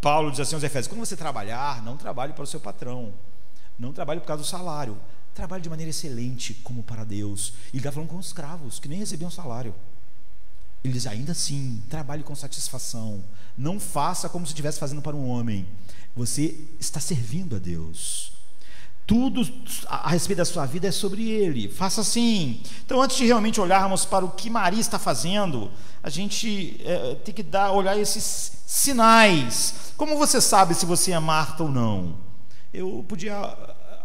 Paulo diz assim aos Efésios, quando você trabalhar, não trabalhe para o seu patrão, não trabalhe por causa do salário, trabalhe de maneira excelente como para Deus. Ele está falando com os escravos que nem recebiam salário. Ele diz, ainda assim, trabalhe com satisfação, não faça como se estivesse fazendo para um homem, você está servindo a Deus. Tudo a respeito da sua vida é sobre Ele, faça assim. Então, antes de realmente olharmos para o que Maria está fazendo, a gente tem que olhar esses sinais. Como você sabe se você é Marta ou não? Eu podia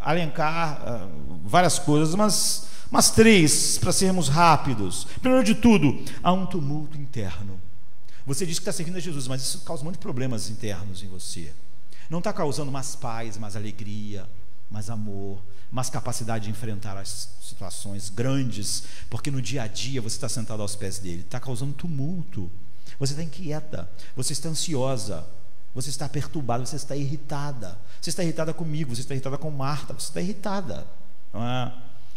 elencar várias coisas, mas três, para sermos rápidos. Primeiro de tudo, há um tumulto interno. Você diz que está servindo a Jesus, mas isso causa um monte de problemas internos em você. Não está causando mais paz, mais alegria, mais amor, mais capacidade de enfrentar as situações grandes, porque no dia a dia você está sentado aos pés dele. Está causando tumulto. Você está inquieta, você está ansiosa, você está perturbada, você está irritada. Você está irritada comigo, você está irritada com Marta, você está irritada, não é?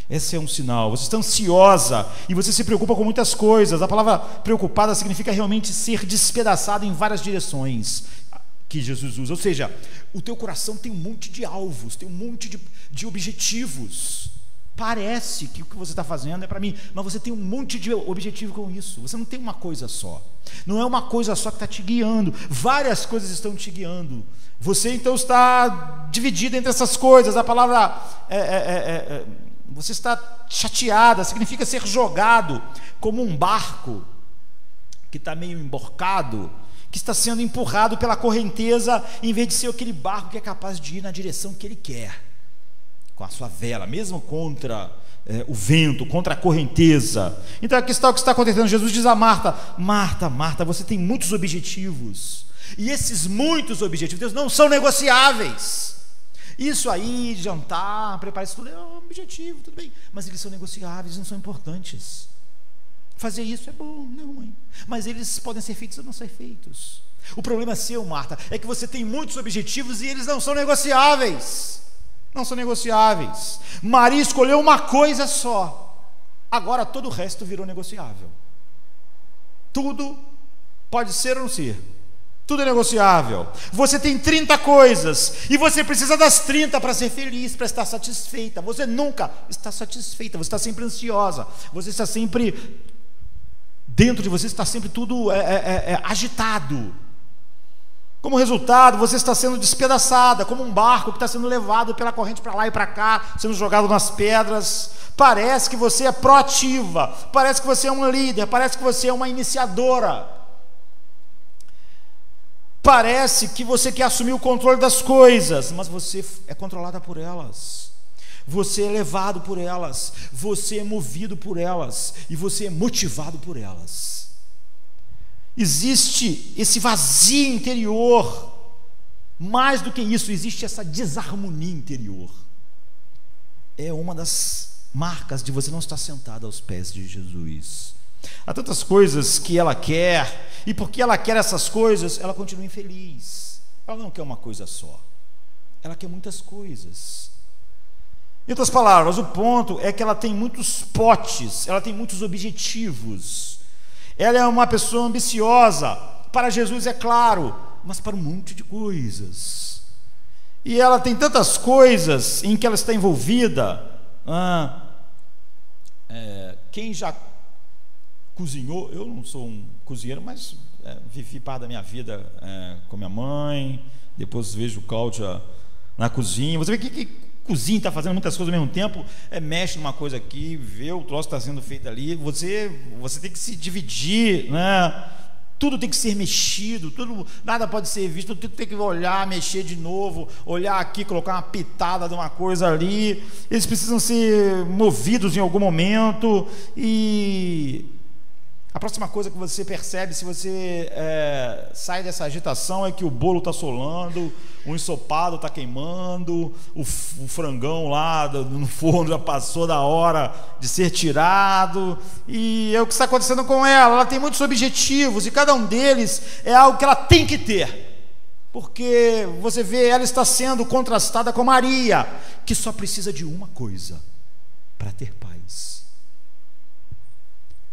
Esse é um sinal. Você está ansiosa e você se preocupa com muitas coisas. A palavra preocupada significa realmente ser despedaçado em várias direções que Jesus usa. Ou seja, o teu coração tem um monte de alvos, tem um monte de objetivos. Parece que o que você está fazendo é para mim, mas você tem um monte de objetivo com isso. Você não tem uma coisa só. Não é uma coisa só que está te guiando. Várias coisas estão te guiando. Você então está dividido entre essas coisas. A palavra você está chateada, significa ser jogado como um barco que está meio emborcado, que está sendo empurrado pela correnteza, em vez de ser aquele barco que é capaz de ir na direção que ele quer, com a sua vela, mesmo contra o vento, contra a correnteza. Então aqui está o que está acontecendo. Jesus diz a Marta, Marta, Marta, você tem muitos objetivos, e esses muitos objetivos, Deus, não são negociáveis. Isso aí, jantar, preparar isso tudo é um objetivo, tudo bem, mas eles são negociáveis, não são importantes. Fazer isso é bom, não é ruim. Mas eles podem ser feitos ou não ser feitos. O problema seu, Marta, é que você tem muitos objetivos e eles não são negociáveis. Não são negociáveis. Maria escolheu uma coisa só. Agora todo o resto virou negociável. Tudo pode ser ou não ser. Tudo é negociável. Você tem 30 coisas e você precisa das 30 para ser feliz, para estar satisfeita. Você nunca está satisfeita, você está sempre ansiosa, você está sempre, dentro de você está sempre tudo agitado. Como resultado, você está sendo despedaçada, como um barco que está sendo levado pela corrente para lá e para cá, sendo jogado nas pedras. Parece que você é proativa, parece que você é uma líder, parece que você é uma iniciadora. Parece que você quer assumir o controle das coisas, mas você é controlada por elas. Você é levado por elas, você é movido por elas e você é motivado por elas. Existe esse vazio interior. Mais do que isso, existe essa desarmonia interior. É uma das marcas de você não estar sentado aos pés de Jesus. Há tantas coisas que ela quer, e porque ela quer essas coisas, ela continua infeliz. Ela não quer uma coisa só, ela quer muitas coisas. Em outras palavras, o ponto é que ela tem muitos potes, ela tem muitos objetivos. Ela é uma pessoa ambiciosa, para Jesus é claro, mas para um monte de coisas. E ela tem tantas coisas em que ela está envolvida. Quem já cozinhou, eu não sou um cozinheiro, mas vivi parte da minha vida com minha mãe, depois vejo Cláudia na cozinha, você vê que cozinha, está fazendo muitas coisas ao mesmo tempo, mexe numa coisa aqui, vê o troço que está sendo feito ali, você tem que se dividir, né? Tudo tem que ser mexido, nada pode ser visto, tudo tem que olhar, mexer de novo, olhar aqui, colocar uma pitada de uma coisa ali, eles precisam ser movidos em algum momento. E a próxima coisa que você percebe, se você sai dessa agitação, é que o bolo está solando, o ensopado está queimando, o frangão lá no forno já passou da hora de ser tirado, e é o que está acontecendo com ela. Ela tem muitos objetivos, e cada um deles é algo que ela tem que ter, porque você vê, ela está sendo contrastada com Maria, que só precisa de uma coisa para ter paz.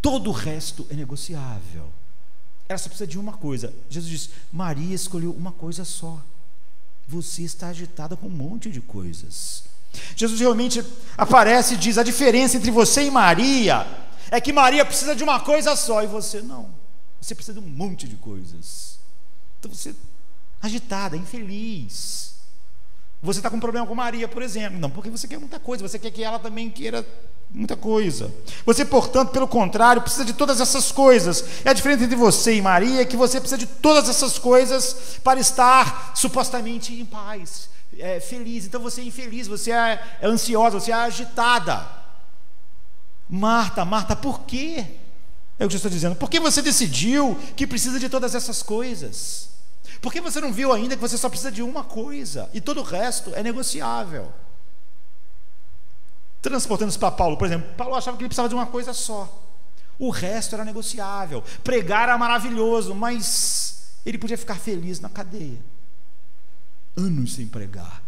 Todo o resto é negociável. Ela só precisa de uma coisa. Jesus diz: Maria escolheu uma coisa só. Você está agitada com um monte de coisas. Jesus realmente aparece e diz: a diferença entre você e Maria é que Maria precisa de uma coisa só e você não. Você precisa de um monte de coisas. Então você é agitada, infeliz. Você está com um problema com Maria, por exemplo. Não, porque você quer muita coisa, você quer que ela também queira muita coisa. Você, portanto, pelo contrário, precisa de todas essas coisas. É a diferença entre você e Maria é que você precisa de todas essas coisas para estar supostamente em paz, feliz. Então você é infeliz, você é ansiosa, você é agitada. Marta, por quê? É o que eu estou dizendo. Por que você decidiu que precisa de todas essas coisas? Por que você não viu ainda que você só precisa de uma coisa e todo o resto é negociável? Transportando-se para Paulo, por exemplo, Paulo achava que ele precisava de uma coisa só, o resto era negociável. Pregar era maravilhoso, mas ele podia ficar feliz na cadeia. Anos sem pregar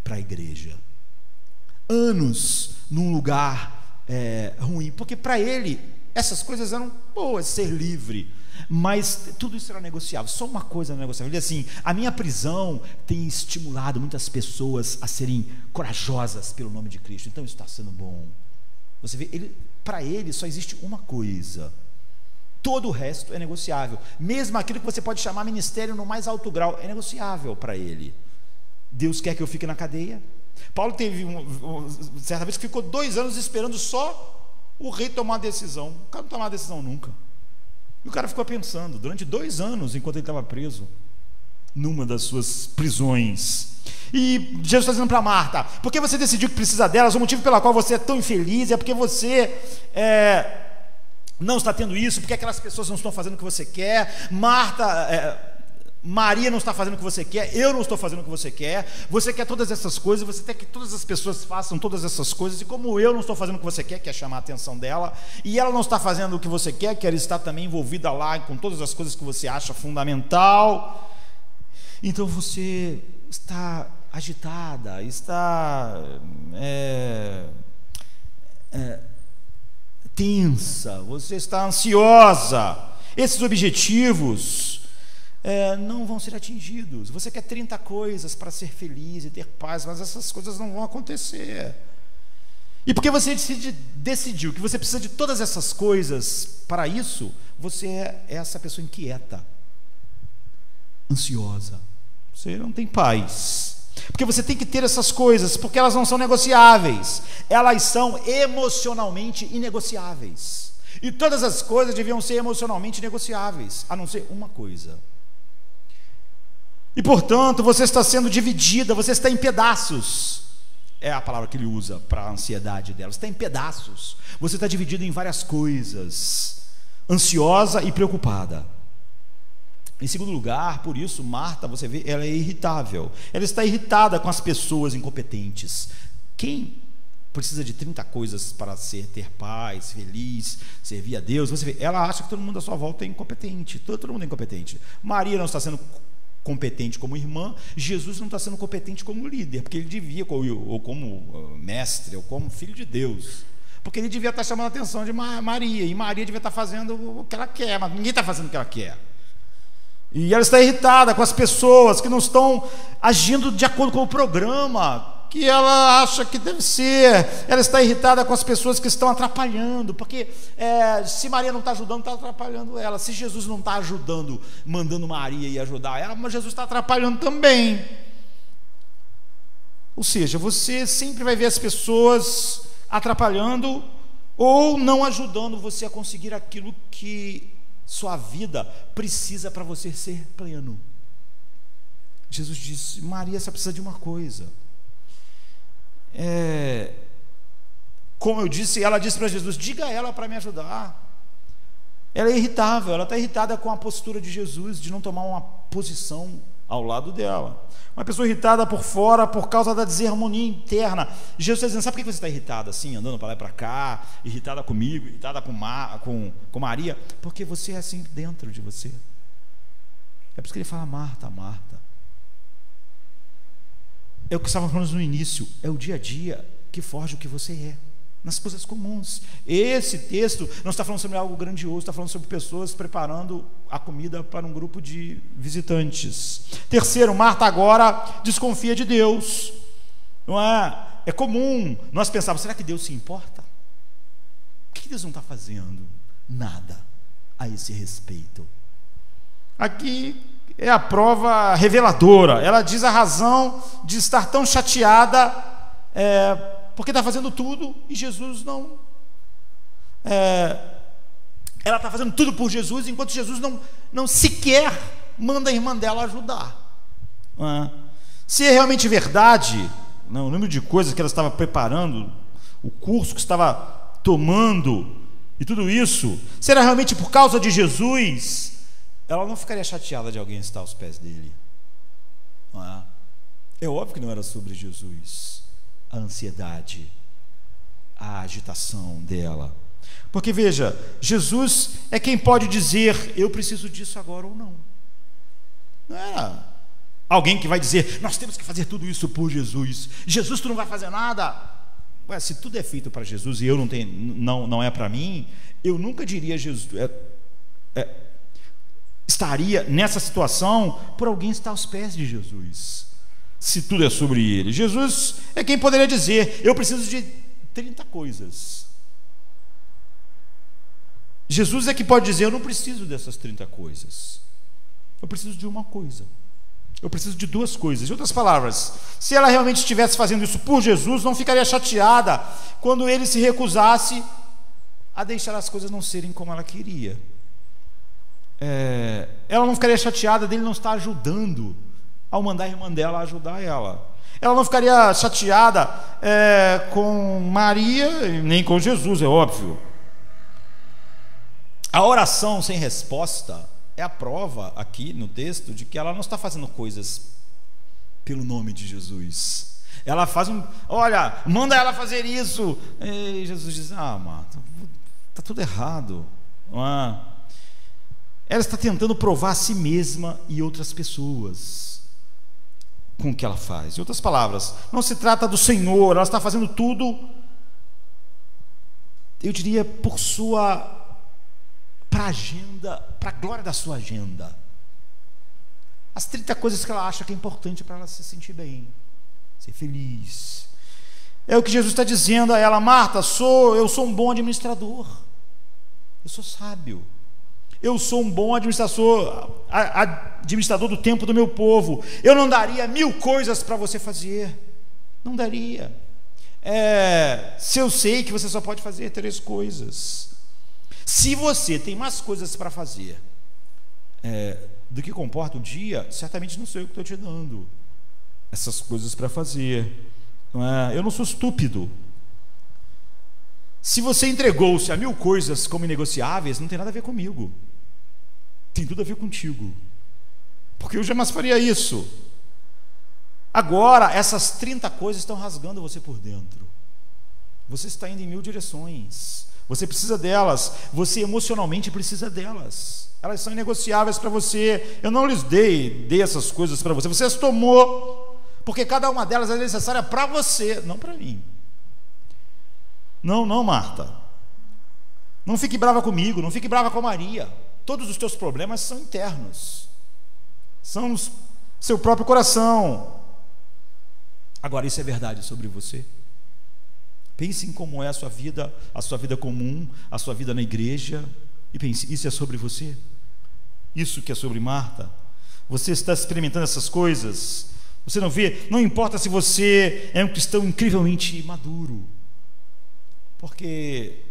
para a igreja, anos num lugar ruim, porque para ele essas coisas eram boas, ser livre, mas tudo isso era negociável. Só uma coisa era negociável. Ele diz assim: a minha prisão tem estimulado muitas pessoas a serem corajosas pelo nome de Cristo, então isso está sendo bom. Você vê, para ele só existe uma coisa, todo o resto é negociável. Mesmo aquilo que você pode chamar ministério no mais alto grau é negociável para ele. Deus quer que eu fique na cadeia. Paulo teve certa vez que ficou 2 anos esperando só o rei tomar uma decisão. O cara não tomava decisão nunca. E o cara ficou pensando durante 2 anos, enquanto ele estava preso numa das suas prisões. E Jesus está dizendo para Marta: por que você decidiu que precisa delas? O motivo pelo qual você é tão infeliz é porque você não está tendo isso, porque aquelas pessoas não estão fazendo o que você quer. Maria não está fazendo o que você quer, eu não estou fazendo o que você quer todas essas coisas, você quer que todas as pessoas façam todas essas coisas, e como eu não estou fazendo o que você quer chamar a atenção dela, e ela não está fazendo o que você quer estar também envolvida lá com todas as coisas que você acha fundamental, então você está agitada, está tensa, você está ansiosa, esses objetivos não vão ser atingidos. Você quer 30 coisas para ser feliz e ter paz, mas essas coisas não vão acontecer. E porque você decidiu que você precisa de todas essas coisas para isso, você é essa pessoa inquieta, ansiosa. Você não tem paz. Porque você tem que ter essas coisas, porque elas não são negociáveis. Elas são emocionalmente inegociáveis. E todas as coisas deviam ser emocionalmente negociáveis, a não ser uma coisa. E portanto, você está sendo dividida, você está em pedaços. É a palavra que ele usa para a ansiedade dela. Você está em pedaços. Você está dividido em várias coisas, ansiosa e preocupada. Em segundo lugar, por isso, Marta, você vê, ela é irritável. Ela está irritada com as pessoas incompetentes. Quem precisa de 30 coisas para ter paz, feliz, servir a Deus? Você vê, ela acha que todo mundo à sua volta é incompetente. Todo mundo é incompetente. Maria não está sendo competente como irmã, Jesus não está sendo competente como líder, porque ele devia, ou como mestre, ou como filho de Deus, porque ele devia estar chamando a atenção de Maria, e Maria devia estar fazendo o que ela quer, mas ninguém está fazendo o que ela quer. E ela está irritada com as pessoas que não estão agindo de acordo com o programa que ela acha que deve ser. Ela está irritada com as pessoas que estão atrapalhando, porque se Maria não está ajudando, está atrapalhando ela. Se Jesus não está ajudando, mandando Maria ir ajudar ela, mas Jesus está atrapalhando também. Ou seja, você sempre vai ver as pessoas atrapalhando ou não ajudando você a conseguir aquilo que sua vida precisa para você ser pleno. Jesus disse: Maria só precisa de uma coisa. Como eu disse, ela disse para Jesus: diga a ela para me ajudar. Ela é irritável, ela está irritada com a postura de Jesus, de não tomar uma posição ao lado dela. Uma pessoa irritada por fora por causa da desarmonia interna. Jesus está dizendo: sabe por que você está irritada assim, andando para lá e para cá, irritada comigo, irritada com Maria? Porque você é assim dentro de você. É por isso que ele fala: Marta, Marta. É o que estávamos falando no início, é o dia a dia que forja o que você é, nas coisas comuns. Esse texto não está falando sobre algo grandioso, está falando sobre pessoas preparando a comida para um grupo de visitantes. Terceiro, Marta agora desconfia de Deus. Não é? É comum nós pensarmos: será que Deus se importa? O que Deus não está fazendo? Nada a esse respeito. Aqui é a prova reveladora. Ela diz a razão de estar tão chateada, porque está fazendo tudo e Jesus não. Ela está fazendo tudo por Jesus, enquanto Jesus não sequer manda a irmã dela ajudar. Se é realmente verdade, o número de coisas que ela estava preparando, o curso que estava tomando e tudo isso, se era realmente por causa de Jesus, ela não ficaria chateada de alguém estar aos pés dele. É óbvio que não era sobre Jesus, a ansiedade, a agitação dela. Porque veja, Jesus é quem pode dizer: eu preciso disso agora ou não. Não era alguém que vai dizer: nós temos que fazer tudo isso por Jesus. Jesus, tu não vai fazer nada? Ué, se tudo é feito para Jesus e eu não é para mim, eu nunca diria Jesus. Estaria nessa situação por alguém estar aos pés de Jesus, se tudo é sobre ele. Jesus é quem poderia dizer: eu preciso de 30 coisas. Jesus é que pode dizer: eu não preciso dessas 30 coisas, eu preciso de uma coisa, eu preciso de 2 coisas. Em outras palavras, se ela realmente estivesse fazendo isso por Jesus, não ficaria chateada quando ele se recusasse a deixar as coisas não serem como ela queria. Ela não ficaria chateada dele não estar ajudando ao mandar a irmã dela ajudar ela. Ela não ficaria chateada com Maria, nem com Jesus, é óbvio. A oração sem resposta é a prova aqui no texto de que ela não está fazendo coisas pelo nome de Jesus. Ela faz olha, manda ela fazer isso. E Jesus diz: Marta, está tudo errado. Ela está tentando provar a si mesma e outras pessoas com o que ela faz. Em outras palavras, não se trata do Senhor, ela está fazendo tudo, eu diria, para a agenda, para a glória da sua agenda. As 30 coisas que ela acha que é importante para ela se sentir bem, ser feliz. É o que Jesus está dizendo a ela: Marta, eu sou um bom administrador, eu sou sábio, eu sou um bom administrador do tempo do meu povo. Eu não daria 1000 coisas para você fazer, não daria. Se eu sei que você só pode fazer 3 coisas, se você tem mais coisas para fazer do que comporta o dia, certamente não sou eu que estou te dando essas coisas para fazer. Eu não sou estúpido. Se você entregou-se a 1000 coisas como inegociáveis, não tem nada a ver comigo, tem tudo a ver contigo, porque eu jamais faria isso. Agora, essas 30 coisas estão rasgando você por dentro. Você está indo em 1000 direções. Você precisa delas. Você emocionalmente precisa delas. Elas são inegociáveis para você. Eu não lhes dei essas coisas para você. Você as tomou, porque cada uma delas é necessária para você, não para mim. Não, Marta. Não fique brava comigo, não fique brava com a Maria. Todos os teus problemas são internos, são no seu próprio coração. Agora, isso é verdade sobre você? Pense em como é a sua vida comum, a sua vida na igreja, e pense: isso é sobre você? Isso que é sobre Marta? Você está experimentando essas coisas? Você não vê? Não importa se você é um cristão incrivelmente maduro, porque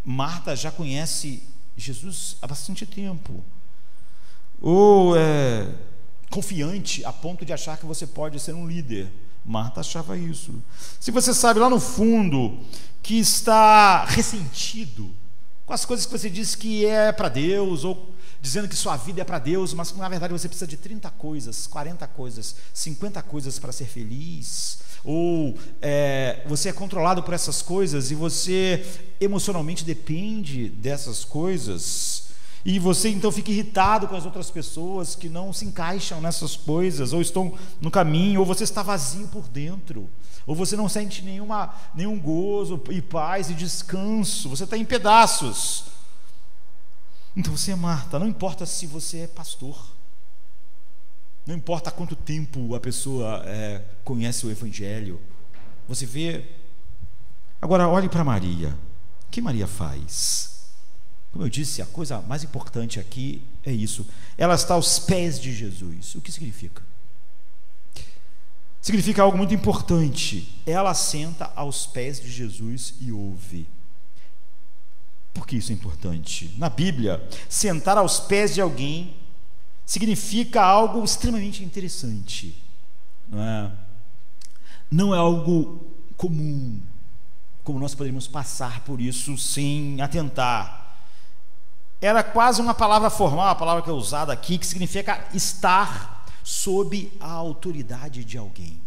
Marta já conhece Jesus há bastante tempo, ou confiante a ponto de achar que você pode ser um líder. Marta achava isso. Se você sabe lá no fundo que está ressentido com as coisas que você diz que é para Deus, ou dizendo que sua vida é para Deus, mas na verdade você precisa de 30 coisas, 40 coisas, 50 coisas para ser feliz, ou você é controlado por essas coisas e você emocionalmente depende dessas coisas, e você então fica irritado com as outras pessoas que não se encaixam nessas coisas, ou estão no caminho, ou você está vazio por dentro, ou você não sente nenhum gozo e paz e descanso, você está em pedaços. Então você é Marta. Não importa se você é pastor, não importa há quanto tempo a pessoa conhece o Evangelho, você vê. Agora olhe para Maria. O que Maria faz? Como eu disse, a coisa mais importante aqui é isso: ela está aos pés de Jesus. O que significa? Significa algo muito importante. Ela senta aos pés de Jesus e ouve. Por que isso é importante? Na Bíblia, sentar aos pés de alguém significa algo extremamente interessante. Não é algo comum, como nós poderíamos passar por isso sem atentar. Era quase uma palavra formal, a palavra que é usada aqui, que significa estar sob a autoridade de alguém.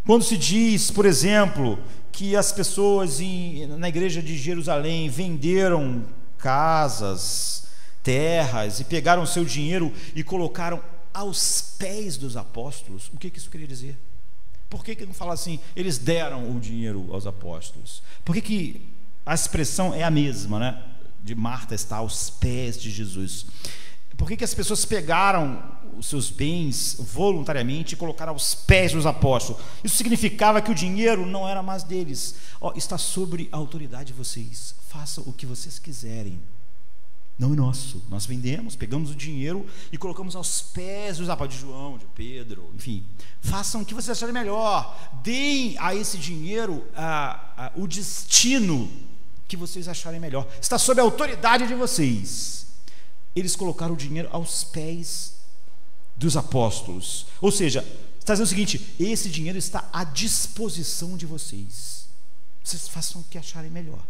Quando se diz, por exemplo, que as pessoas na igreja de Jerusalém venderam casas, terras e pegaram o seu dinheiro e colocaram aos pés dos apóstolos, o que isso queria dizer? Por que não fala assim, eles deram o dinheiro aos apóstolos? Por que a expressão é a mesma, né? De Marta estar aos pés de Jesus. Por que as pessoas pegaram os seus bens voluntariamente e colocaram aos pés dos apóstolos? Isso significava que o dinheiro não era mais deles. Está sobre a autoridade de vocês. Façam o que vocês quiserem. Não é nosso. Nós vendemos, pegamos o dinheiro e colocamos aos pés dos apóstolos, de João, de Pedro, enfim. Façam o que vocês acharem melhor. Deem a esse dinheiro o destino que vocês acharem melhor. Está sob a autoridade de vocês. Eles colocaram o dinheiro aos pés dos apóstolos. Ou seja, está dizendo o seguinte: esse dinheiro está à disposição de vocês. Vocês façam o que acharem melhor.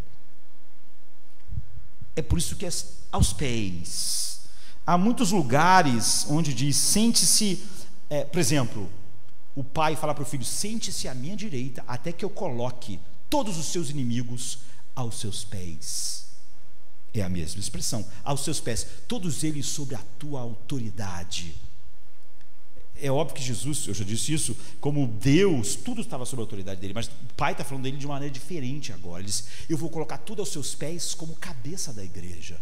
É por isso que é aos pés. Há muitos lugares onde diz: sente-se, por exemplo, o pai fala para o filho: sente-se à minha direita até que eu coloque todos os seus inimigos aos seus pés. É a mesma expressão, aos seus pés, todos eles sob a tua autoridade. É óbvio que Jesus, eu já disse isso, como Deus, tudo estava sob a autoridade dele, mas o Pai está falando dele de uma maneira diferente agora. Ele diz: eu vou colocar tudo aos seus pés como cabeça da igreja,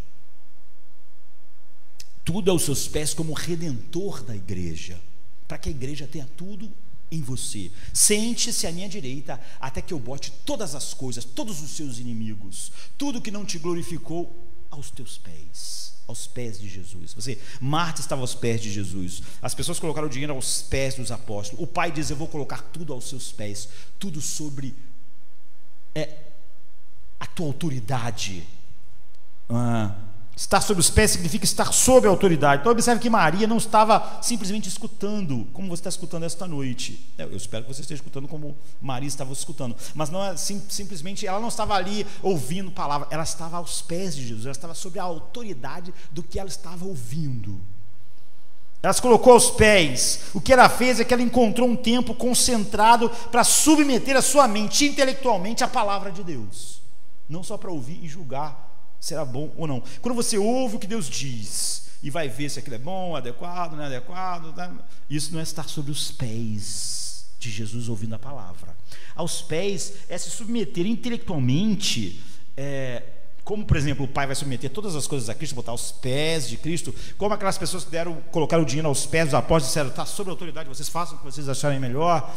tudo aos seus pés como redentor da igreja, para que a igreja tenha tudo em você. Sente-se à minha direita até que eu bote todas as coisas, todos os seus inimigos, tudo que não te glorificou, aos teus pés, aos pés de Jesus. Marta estava aos pés de Jesus. As pessoas colocaram o dinheiro aos pés dos apóstolos. O Pai diz: eu vou colocar tudo aos seus pés, tudo sobre a tua autoridade. Estar sob os pés significa estar sob a autoridade. Então observe que Maria não estava simplesmente escutando como você está escutando esta noite. Eu espero que você esteja escutando como Maria estava escutando, mas não é simplesmente, ela não estava ali ouvindo palavra, ela estava aos pés de Jesus, ela estava sob a autoridade do que ela estava ouvindo. Ela se colocou aos pés. O que ela fez é que ela encontrou um tempo concentrado para submeter a sua mente intelectualmente à palavra de Deus, não só para ouvir e julgar será bom ou não. Quando você ouve o que Deus diz e vai ver se aquilo é bom, adequado, não é adequado, isso não é estar sobre os pés de Jesus ouvindo a palavra. Aos pés é se submeter intelectualmente, como por exemplo o pai vai submeter todas as coisas a Cristo, botar aos pés de Cristo, como aquelas pessoas que colocaram o dinheiro aos pés dos apóstolos, disseram: está sob a autoridade, vocês façam o que vocês acharem melhor.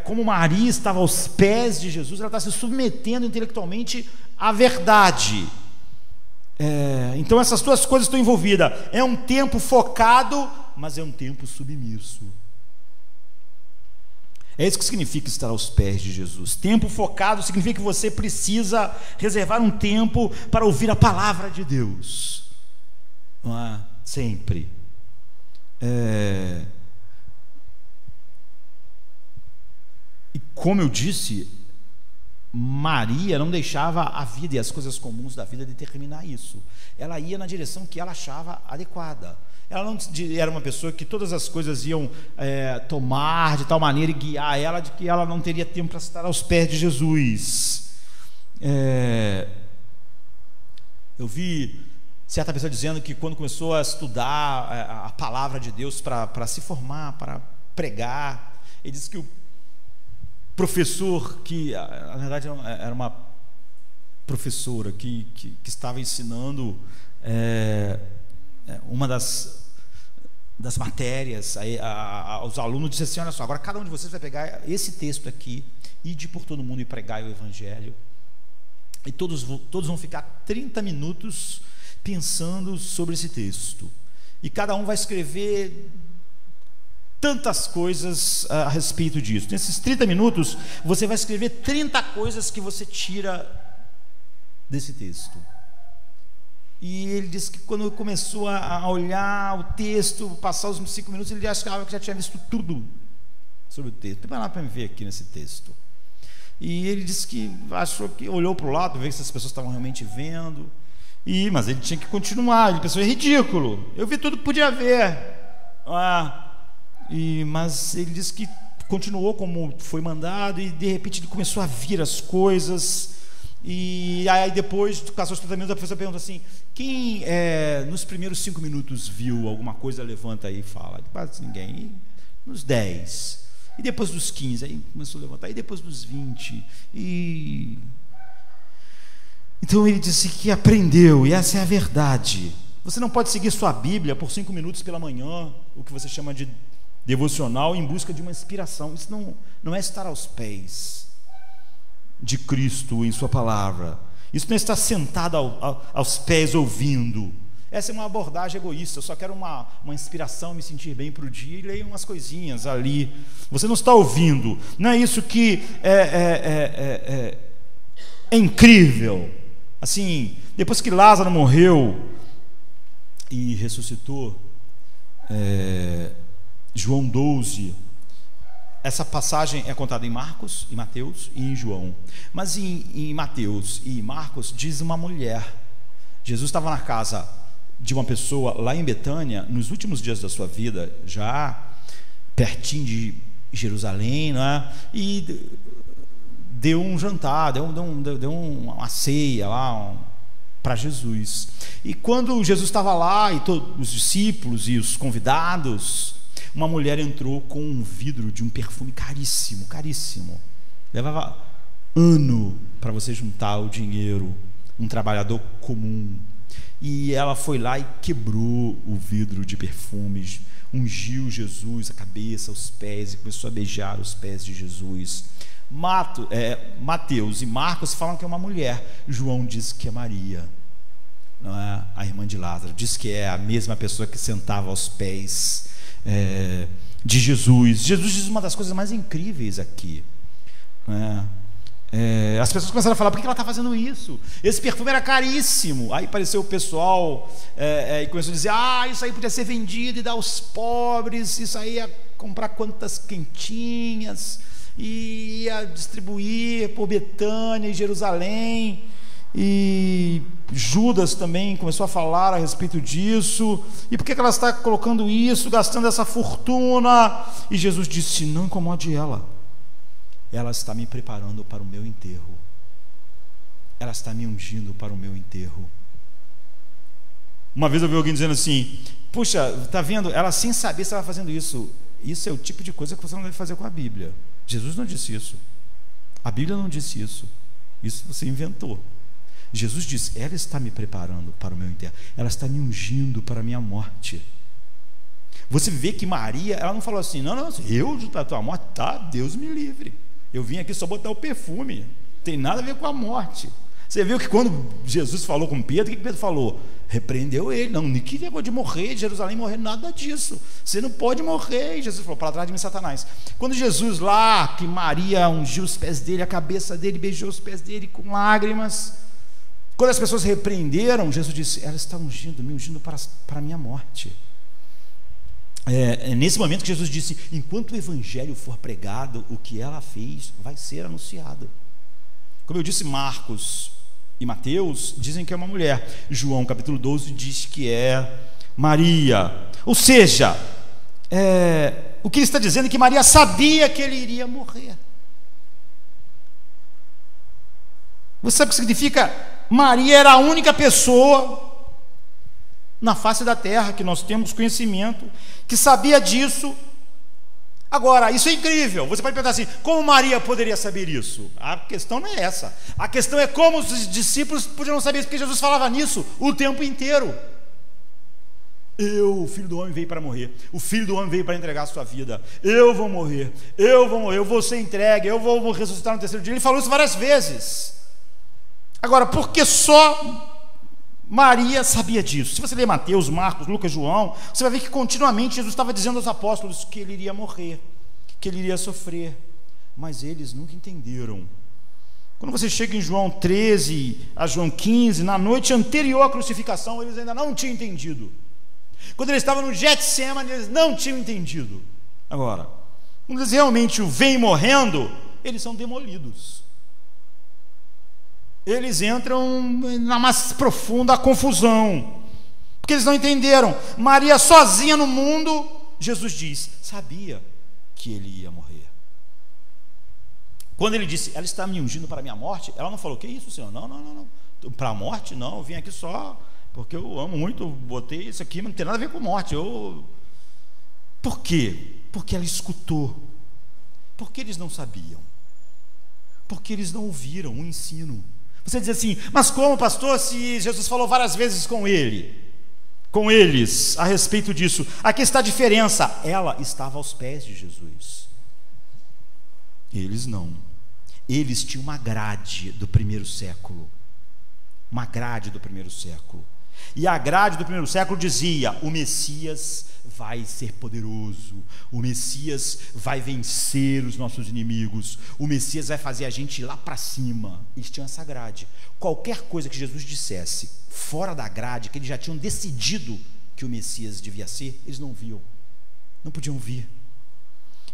Como Maria estava aos pés de Jesus, ela está se submetendo intelectualmente à verdade. Então essas duas coisas estão envolvidas. É um tempo focado, mas é um tempo submisso. É isso que significa estar aos pés de Jesus. Tempo focado significa que você precisa reservar um tempo para ouvir a palavra de Deus, não é? Sempre. E como eu disse, Maria não deixava a vida e as coisas comuns da vida determinar isso. Ela ia na direção que ela achava adequada. Ela não era uma pessoa que todas as coisas iam tomar de tal maneira e guiar ela, de que ela não teria tempo para estar aos pés de Jesus. Eu vi certa pessoa dizendo que quando começou a estudar a palavra de Deus para se formar, para pregar, ele disse que o professor, que na verdade era uma professora que estava ensinando uma das matérias aos alunos, disse assim: olha só, agora cada um de vocês vai pegar esse texto aqui, ide por todo mundo e pregai o evangelho, e todos vão ficar 30 minutos pensando sobre esse texto, e cada um vai escrever tantas coisas a respeito disso. Nesses 30 minutos você vai escrever 30 coisas que você tira desse texto. E ele disse que quando começou a olhar o texto, passar os 5 minutos, ele achava que já tinha visto tudo sobre o texto. Vai lá para me ver aqui nesse texto. E ele disse que achou que olhou para o lado, ver se as pessoas estavam realmente vendo. Mas ele tinha que continuar. Ele pensou: é ridículo, eu vi tudo que podia ver. Mas ele disse que continuou como foi mandado, e de repente ele começou a vir as coisas. E aí depois, passou os 30 minutos, a professora pergunta assim: quem nos primeiros 5 minutos viu alguma coisa, levanta aí e fala. Quase ninguém. E nos 10, e depois dos 15, aí começou a levantar, e depois dos 20, então ele disse que aprendeu, e essa é a verdade. Você não pode seguir sua Bíblia por 5 minutos pela manhã, o que você chama de devocional, em busca de uma inspiração. Isso não é estar aos pés de Cristo em sua palavra. Isso não é estar sentado aos pés ouvindo. Essa é uma abordagem egoísta. Eu só quero uma inspiração, me sentir bem para o dia, e leio umas coisinhas ali. Você não está ouvindo. Não é isso que é incrível. Assim, depois que Lázaro morreu e ressuscitou, João 12, essa passagem é contada em Marcos, em Mateus e em João. Mas em Mateus e Marcos diz uma mulher Jesus estava na casa de uma pessoa lá em Betânia, nos últimos dias da sua vida, já pertinho de Jerusalém, né? E deu um jantar, deu uma ceia lá para Jesus. E quando Jesus estava lá, e todos os discípulos e os convidados, uma mulher entrou com um vidro de um perfume caríssimo, caríssimo. Levava ano para você juntar o dinheiro, um trabalhador comum. E ela foi lá e quebrou o vidro de perfumes, ungiu Jesus, a cabeça, os pés, e começou a beijar os pés de Jesus. Mateus e Marcos falam que é uma mulher. João diz que é Maria, não é? A irmã de Lázaro. Diz que é a mesma pessoa que sentava aos pés de Jesus. Jesus diz uma das coisas mais incríveis aqui, né? As pessoas começaram a falar: por que ela está fazendo isso? Esse perfume era caríssimo. Aí apareceu o pessoal e começou a dizer: isso aí podia ser vendido e dar aos pobres, isso aí ia comprar quantas quentinhas e ia distribuir por Betânia e Jerusalém. E Judas também começou a falar a respeito disso. E por que ela está colocando isso, gastando essa fortuna? E Jesus disse: não incomode ela. Ela está me preparando para o meu enterro. Ela está me ungindo para o meu enterro. Uma vez eu vi alguém dizendo assim: puxa, está vendo? Ela sem saber se estava fazendo isso. Isso é o tipo de coisa que você não deve fazer com a Bíblia. Jesus não disse isso. A Bíblia não disse isso. Isso você inventou. Jesus disse: ela está me preparando para o meu enterro. Ela está me ungindo para a minha morte. Você vê que Maria, ela não falou assim: não, eu juntar a tua morte, tá, Deus me livre. Eu vim aqui só botar o perfume. Não tem nada a ver com a morte. Você viu que quando Jesus falou com Pedro, o que Pedro falou? Repreendeu ele. Não, nem que negócio de morrer, de Jerusalém morrer, nada disso. Você não pode morrer. E Jesus falou: para trás de mim, Satanás. Quando Jesus lá, que Maria ungiu os pés dele, a cabeça dele, beijou os pés dele com lágrimas, quando as pessoas repreenderam, Jesus disse: ela está me ungindo para a minha morte. É nesse momento que Jesus disse: enquanto o evangelho for pregado, o que ela fez vai ser anunciado. Como eu disse, Marcos e Mateus dizem que é uma mulher. João capítulo 12 diz que é Maria. Ou seja, o que ele está dizendo é que Maria sabia que ele iria morrer. Você sabe o que significa? Maria era a única pessoa na face da terra que nós temos conhecimento, que sabia disso. Agora, isso é incrível. Você pode perguntar assim: como Maria poderia saber isso? A questão não é essa. A questão é como os discípulos podiam saber isso, porque Jesus falava nisso o tempo inteiro. O Filho do Homem veio para morrer. O Filho do Homem veio para entregar a sua vida. Eu vou morrer, eu vou ser entregue, eu vou ressuscitar no terceiro dia. Ele falou isso várias vezes. Agora, por que só Maria sabia disso? Se você ler Mateus, Marcos, Lucas, João, você vai ver que continuamente Jesus estava dizendo aos apóstolos que ele iria morrer, que ele iria sofrer, mas eles nunca entenderam. Quando você chega em João 13 a João 15, na noite anterior à crucificação, eles ainda não tinham entendido. Quando eles estavam no Getsemane, eles não tinham entendido. Agora, quando eles realmente o veem morrendo, eles são demolidos. Eles entram na mais profunda confusão, porque eles não entenderam. Maria sozinha no mundo, Jesus diz, sabia que ele ia morrer. Quando ele disse: ela está me ungindo para a minha morte, ela não falou: que isso, Senhor? Não. Para a morte não, eu vim aqui só porque eu amo muito, botei isso aqui, mas não tem nada a ver com morte. Por quê? Porque ela escutou. Porque eles não sabiam. Porque eles não ouviram o ensino. Você diz assim: mas como, pastor, se Jesus falou várias vezes com eles a respeito disso? Aqui está a diferença: ela estava aos pés de Jesus, eles não. Eles tinham uma grade do primeiro século, e a grade do primeiro século dizia: o Messias vai ser poderoso, o Messias vai vencer os nossos inimigos, o Messias vai fazer a gente ir lá para cima. Eles tinham essa grade. Qualquer coisa que Jesus dissesse fora da grade, que eles já tinham decidido que o Messias devia ser, eles não viam, não podiam ouvir.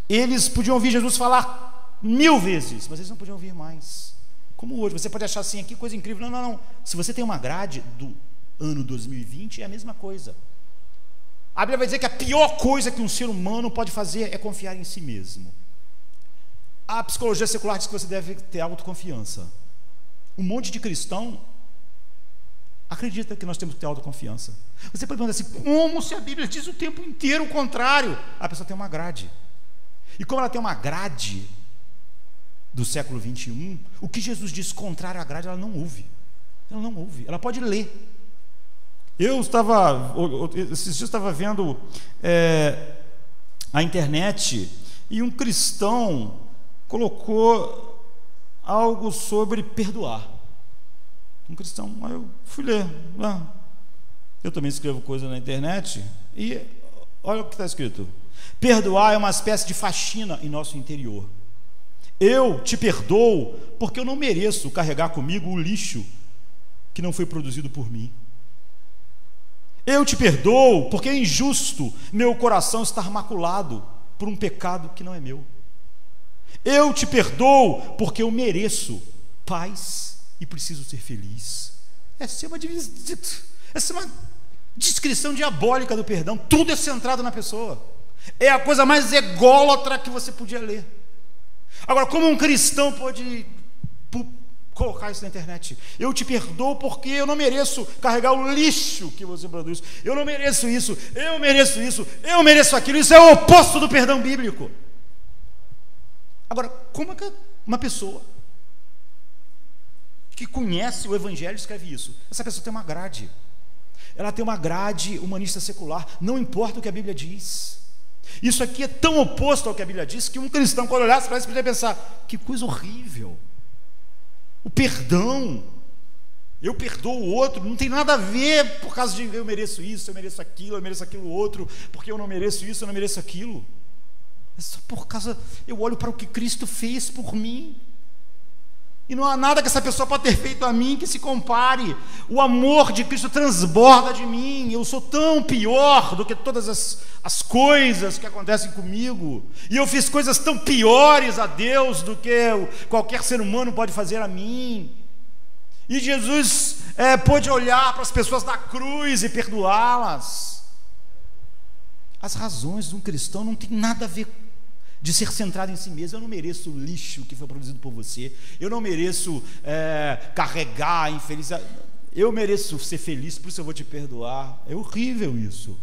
Eles podiam ouvir Jesus falar 1000 vezes, mas eles não podiam ouvir mais. Como hoje, você pode achar assim: que coisa incrível. Não. Se você tem uma grade ano 2020 é a mesma coisa. A Bíblia vai dizer que a pior coisa que um ser humano pode fazer é confiar em si mesmo. A psicologia secular diz que você deve ter autoconfiança. Um monte de cristão acredita que nós temos que ter autoconfiança. Você pode perguntar assim, como se a Bíblia diz o tempo inteiro o contrário? A pessoa tem uma grade. E como ela tem uma grade do século 21, o que Jesus diz contrário à grade, ela não ouve. Ela não ouve, ela pode ler. Esses dias estava vendo a internet e um cristão colocou algo sobre perdoar. Um cristão, aí eu fui ler. Eu também escrevo coisa na internet e olha o que está escrito: perdoar é uma espécie de faxina em nosso interior. Eu te perdoo porque eu não mereço carregar comigo o lixo que não foi produzido por mim. Eu te perdoo porque é injusto meu coração estar maculado por um pecado que não é meu. Eu te perdoo porque eu mereço paz e preciso ser feliz. Essa é uma descrição diabólica do perdão. Tudo é centrado na pessoa. É a coisa mais ególatra que você podia ler. Agora, como um cristão pode colocar isso na internet? Eu te perdoo porque eu não mereço carregar o lixo que você produz. Eu não mereço isso, eu mereço isso, eu mereço aquilo. Isso é o oposto do perdão bíblico. Agora, como é que uma pessoa que conhece o Evangelho escreve isso? Essa pessoa tem uma grade. Ela tem uma grade humanista secular. Não importa o que a Bíblia diz. Isso aqui é tão oposto ao que a Bíblia diz que um cristão, quando olhasse para isso, poderia pensar: que coisa horrível. O perdão, eu perdoo o outro, não tem nada a ver por causa de eu mereço isso, eu mereço aquilo outro, porque eu não mereço isso, eu não mereço aquilo. É só por causa, eu olho para o que Cristo fez por mim, e não há nada que essa pessoa pode ter feito a mim que se compare. O amor de Cristo transborda de mim. Eu sou tão pior do que todas as coisas que acontecem comigo, e eu fiz coisas tão piores a Deus do que qualquer ser humano pode fazer a mim. E Jesus pôde olhar para as pessoas da cruz e perdoá-las. As razões de um cristão não tem nada a ver de ser centrado em si mesmo. Eu não mereço o lixo que foi produzido por você. Eu não mereço carregar a infelicidade. Eu mereço ser feliz, por isso eu vou te perdoar. É horrível isso.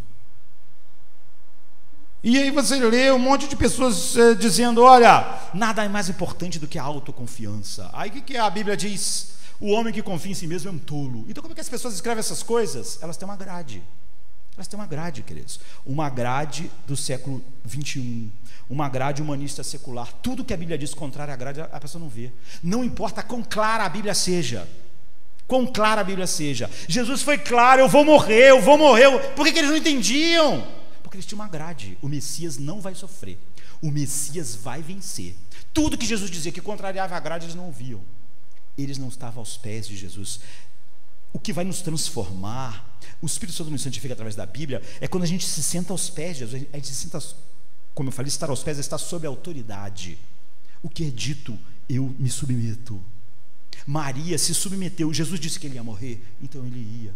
E aí você lê um monte de pessoas dizendo: olha, nada é mais importante do que a autoconfiança. Aí o que a Bíblia diz? O homem que confia em si mesmo é um tolo. Então como é que as pessoas escrevem essas coisas? Elas têm uma grade. Elas têm uma grade, queridos. Uma grade do século 21. Uma grade humanista secular. Tudo que a Bíblia diz contrário à grade, a pessoa não vê. Não importa quão clara a Bíblia seja. Quão clara a Bíblia seja. Jesus foi claro: eu vou morrer, eu vou morrer. Por que eles não entendiam? Porque eles tinham uma grade. O Messias não vai sofrer. O Messias vai vencer. Tudo que Jesus dizia que contrariava a grade, eles não ouviam. Eles não estavam aos pés de Jesus. O que vai nos transformar, o Espírito Santo nos santifica através da Bíblia, é quando a gente se senta aos pés de Jesus. A gente se senta, como eu falei, estar aos pés é estar sob a autoridade. O que é dito, eu me submeto. Maria se submeteu. Jesus disse que ele ia morrer, então ele ia.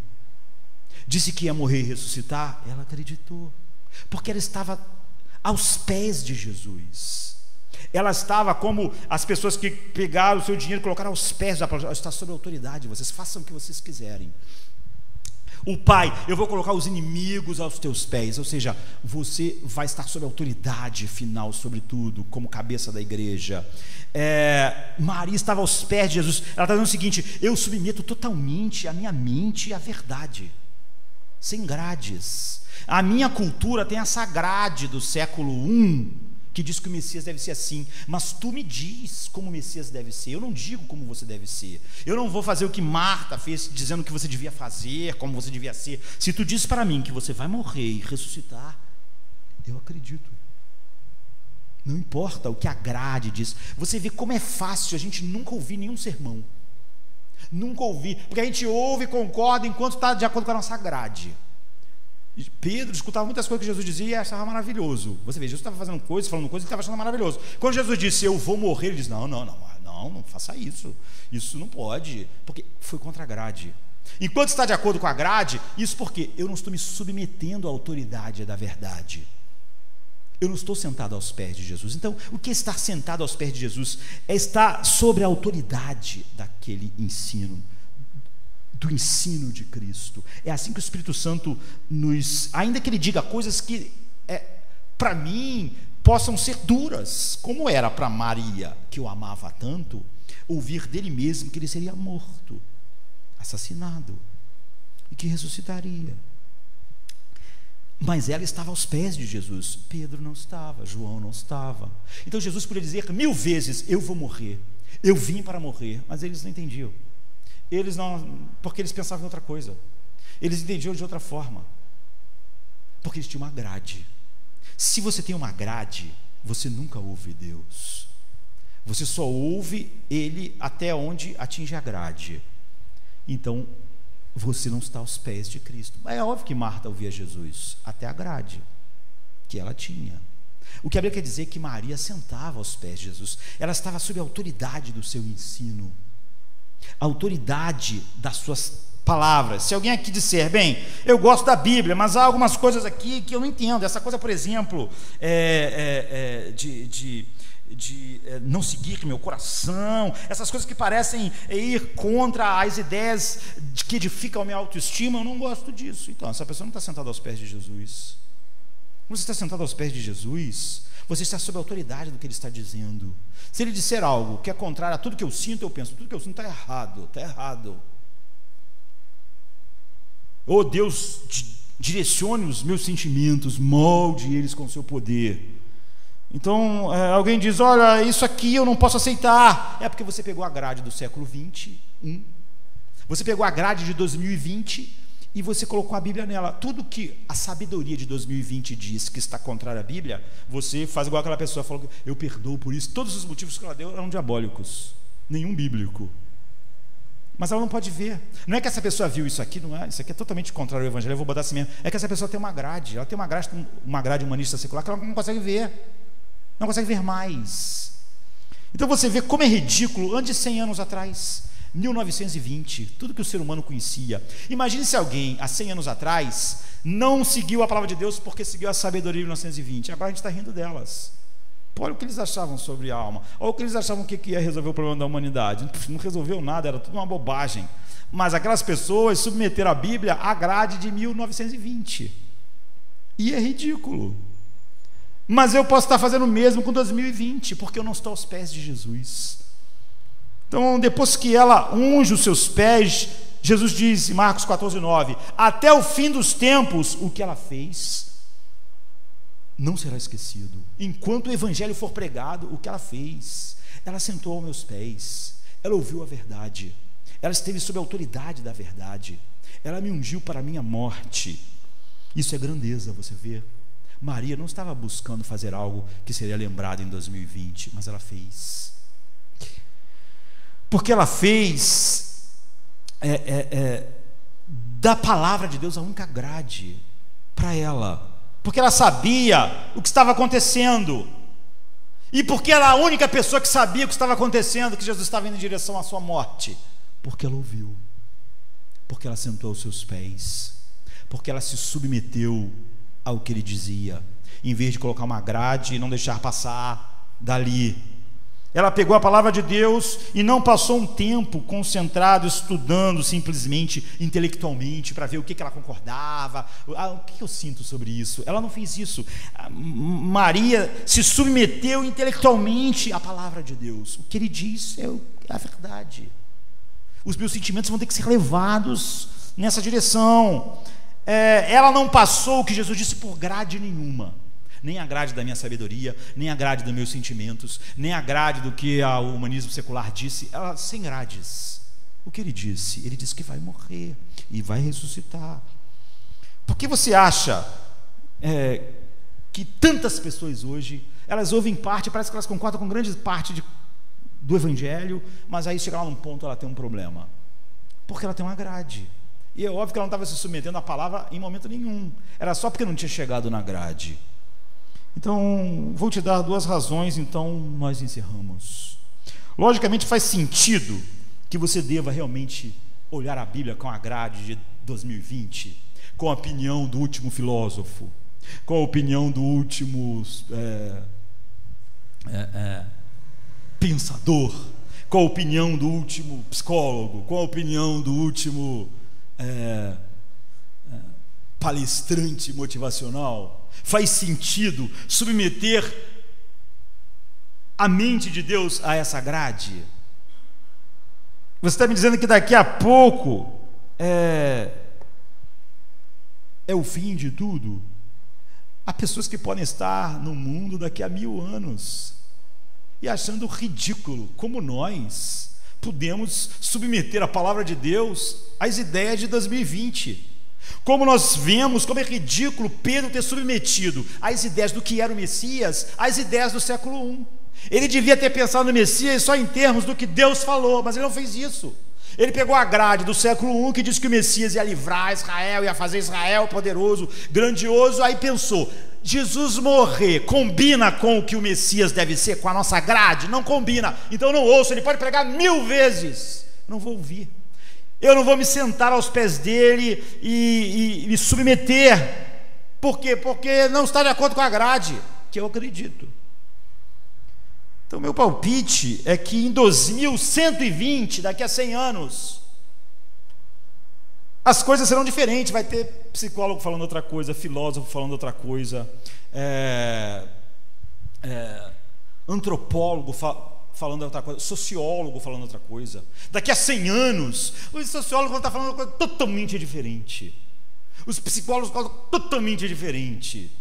Disse que ia morrer e ressuscitar, ela acreditou, porque ela estava aos pés de Jesus. Ela estava como as pessoas que pegaram o seu dinheiro e colocaram aos pés, ela está sob a autoridade. Vocês façam o que vocês quiserem. O Pai: eu vou colocar os inimigos aos teus pés. Ou seja, você vai estar sob a autoridade final sobre tudo, como cabeça da igreja. Maria estava aos pés de Jesus. Ela está dizendo o seguinte: eu submeto totalmente a minha mente à verdade, sem grades. A minha cultura tem essa grade do século I, que diz que o Messias deve ser assim, mas tu me diz como o Messias deve ser. Eu não digo como você deve ser. Eu não vou fazer o que Marta fez, dizendo que você devia fazer, como você devia ser. Se tu diz para mim que você vai morrer e ressuscitar, eu acredito. Não importa o que a grade diz. Você vê como é fácil a gente nunca ouvir nenhum sermão. Nunca ouvir, porque a gente ouve e concorda enquanto está de acordo com a nossa grade. Pedro escutava muitas coisas que Jesus dizia e achava maravilhoso. Você vê, Jesus estava fazendo coisas, falando coisas, ele estava achando maravilhoso. Quando Jesus disse: eu vou morrer, ele disse: não faça isso. Isso não pode, porque foi contra a grade. Enquanto está de acordo com a grade, isso porque eu não estou me submetendo à autoridade da verdade. Eu não estou sentado aos pés de Jesus. Então, o que é estar sentado aos pés de Jesus? É estar sobre a autoridade daquele ensino, do ensino de Cristo. É assim que o Espírito Santo ainda que ele diga coisas que para mim possam ser duras, como era para Maria, que eu amava tanto, ouvir dele mesmo que ele seria morto, assassinado, e que ressuscitaria. Mas ela estava aos pés de Jesus. Pedro não estava, João não estava. Então Jesus podia dizer 1000 vezes: eu vou morrer, eu vim para morrer. Mas eles não entendiam. Eles não, porque eles pensavam em outra coisa. Eles entendiam de outra forma, porque eles tinham uma grade. Se você tem uma grade, você nunca ouve Deus. Você só ouve Ele até onde atinge a grade. Então você não está aos pés de Cristo. Mas é óbvio que Marta ouvia Jesus até a grade que ela tinha. O que a Bíblia quer dizer é que Maria sentava aos pés de Jesus. Ela estava sob a autoridade do seu ensino, a autoridade das suas palavras. Se alguém aqui disser: bem, eu gosto da Bíblia, mas há algumas coisas aqui que eu não entendo. Essa coisa, por exemplo, de não seguir meu coração, essas coisas que parecem ir contra as ideias que edificam a minha autoestima, eu não gosto disso. Então, essa pessoa não está sentada aos pés de Jesus. Quando você está sentado aos pés de Jesus, você está sob a autoridade do que ele está dizendo. Se ele disser algo que é contrário a tudo que eu sinto, eu penso: tudo que eu sinto está errado, está errado. Oh Deus, direcione os meus sentimentos, molde eles com o seu poder. Então, alguém diz: olha, isso aqui eu não posso aceitar. É porque você pegou a grade do século 21, você pegou a grade de 2020 e você colocou a Bíblia nela. Tudo que a sabedoria de 2020 diz que está contrário à Bíblia, você faz igual aquela pessoa falou: eu perdoo por isso. Todos os motivos que ela deu eram diabólicos, nenhum bíblico. Mas ela não pode ver. Não é que essa pessoa viu isso aqui, não é? Isso aqui é totalmente contrário ao Evangelho, eu vou botar assim mesmo. É que essa pessoa tem uma grade, ela tem uma grade humanista secular que ela não consegue ver. Não consegue ver mais. Então você vê como é ridículo. Antes de 100 anos atrás, 1920, tudo que o ser humano conhecia. Imagine se alguém há 100 anos atrás não seguiu a palavra de Deus porque seguiu a sabedoria de 1920. Agora a gente está rindo delas. Olha o que eles achavam sobre a alma. Olha o que eles achavam que ia resolver o problema da humanidade. Não resolveu nada, era tudo uma bobagem. Mas aquelas pessoas submeteram a Bíblia à grade de 1920. E é ridículo. Mas eu posso estar fazendo o mesmo com 2020, porque eu não estou aos pés de Jesus. Então, depois que ela unge os seus pés, Jesus diz em Marcos 14:9: até o fim dos tempos, o que ela fez não será esquecido. Enquanto o Evangelho for pregado, o que ela fez, ela sentou aos meus pés, ela ouviu a verdade, ela esteve sob a autoridade da verdade, ela me ungiu para a minha morte. Isso é grandeza, você vê. Maria não estava buscando fazer algo que seria lembrado em 2020, mas ela fez. Porque ela fez da palavra de Deus a única grade para ela. Porque ela sabia o que estava acontecendo. E porque ela era a única pessoa que sabia o que estava acontecendo, que Jesus estava indo em direção à sua morte. Porque ela ouviu. Porque ela sentou aos seus pés. Porque ela se submeteu ao que ele dizia, em vez de colocar uma grade e não deixar passar dali. Ela pegou a palavra de Deus e não passou um tempo concentrado, estudando simplesmente, intelectualmente, para ver o que ela concordava, o que eu sinto sobre isso. Ela não fez isso. Maria se submeteu intelectualmente à palavra de Deus. O que ele diz é a verdade. Os meus sentimentos vão ter que ser levados nessa direção. Ela não passou o que Jesus disse por grade nenhuma, nem a grade da minha sabedoria, nem a grade dos meus sentimentos, nem a grade do que o humanismo secular disse. Ela sem grades. O que ele disse? Ele disse que vai morrer e vai ressuscitar. Por que você acha que tantas pessoas hoje, elas ouvem parte, parece que elas concordam com grande parte do Evangelho, mas aí chega lá num ponto ela tem um problema? Porque ela tem uma grade. E é óbvio que ela não estava se submetendo à palavra em momento nenhum. Era só porque não tinha chegado na grade. Então, vou te dar 2 razões, então nós encerramos. Logicamente faz sentido que você deva realmente olhar a Bíblia com a grade de 2020, com a opinião do último filósofo, com a opinião do último pensador, com a opinião do último psicólogo, com a opinião do último palestrante motivacional? Faz sentido submeter a mente de Deus a essa grade? Você está me dizendo que daqui a pouco é o fim de tudo? Há pessoas que podem estar no mundo daqui a 1000 anos e achando ridículo como nós podemos submeter a palavra de Deus às ideias de 2020. Como nós vemos como é ridículo Pedro ter submetido as ideias do que era o Messias às ideias do século I. Ele devia ter pensado no Messias só em termos do que Deus falou, mas ele não fez isso. Ele pegou a grade do século I, que diz que o Messias ia livrar Israel, ia fazer Israel poderoso, grandioso. Aí pensou: Jesus morrer combina com o que o Messias deve ser, com a nossa grade? Não combina, então não ouço. Ele pode pregar 1000 vezes, não vou ouvir. Eu não vou me sentar aos pés dele e me submeter. Por quê? Porque não está de acordo com a grade que eu acredito. Então, meu palpite é que em 2120, daqui a 100 anos, as coisas serão diferentes. Vai ter psicólogo falando outra coisa, filósofo falando outra coisa, antropólogo falando outra coisa, sociólogo falando outra coisa. Daqui a 100 anos, os sociólogos vão estar falando uma coisa totalmente diferente, os psicólogos falam totalmente diferente.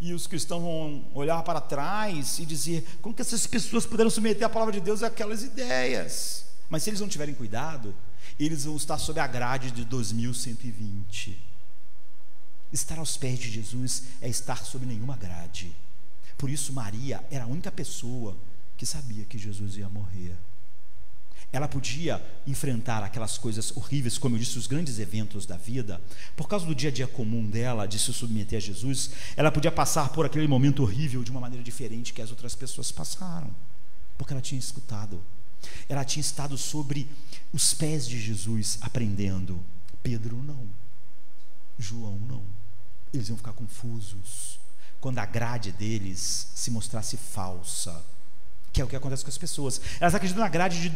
E os cristãos vão olhar para trás e dizer: como que essas pessoas puderam submeter a palavra de Deus àquelas ideias? Mas se eles não tiverem cuidado, eles vão estar sob a grade de 2120. Estar aos pés de Jesus é estar sob nenhuma grade. Por isso Maria era a única pessoa que sabia que Jesus ia morrer. Ela podia enfrentar aquelas coisas horríveis, como eu disse, os grandes eventos da vida, por causa do dia a dia comum dela, de se submeter a Jesus. Ela podia passar por aquele momento horrível de uma maneira diferente que as outras pessoas passaram, porque ela tinha escutado, ela tinha estado sobre os pés de Jesus aprendendo. Pedro não, João não. Eles iam ficar confusos quando a grade deles se mostrasse falsa, que é o que acontece com as pessoas. Elas acreditam na grade de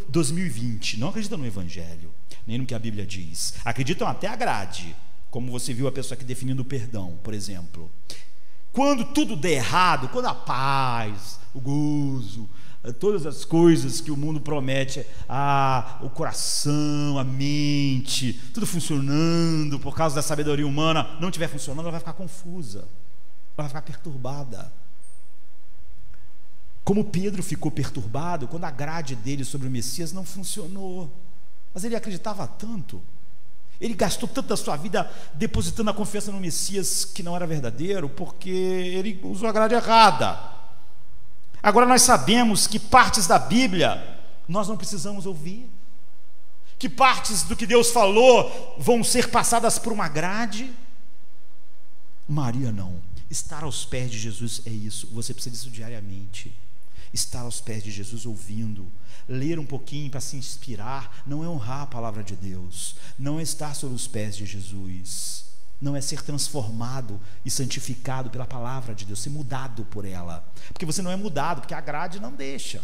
2020, não acreditam no Evangelho, nem no que a Bíblia diz. Acreditam até a grade, como você viu a pessoa aqui definindo o perdão, por exemplo. Quando tudo der errado, quando a paz, o gozo, todas as coisas que o mundo promete, o coração, a mente, tudo funcionando por causa da sabedoria humana, não estiver funcionando, ela vai ficar confusa, ela vai ficar perturbada. Como Pedro ficou perturbado quando a grade dele sobre o Messias não funcionou. Mas ele acreditava tanto, ele gastou tanto da sua vida depositando a confiança no Messias que não era verdadeiro, porque ele usou a grade errada. Agora nós sabemos que partes da Bíblia nós não precisamos ouvir, que partes do que Deus falou vão ser passadas por uma grade. Maria não. Estar aos pés de Jesus é isso. Você precisa disso diariamente. Estar aos pés de Jesus ouvindo, ler um pouquinho para se inspirar, não é honrar a palavra de Deus, não é estar sobre os pés de Jesus, não é ser transformado e santificado pela palavra de Deus, ser mudado por ela, porque você não é mudado, porque a grade não deixa.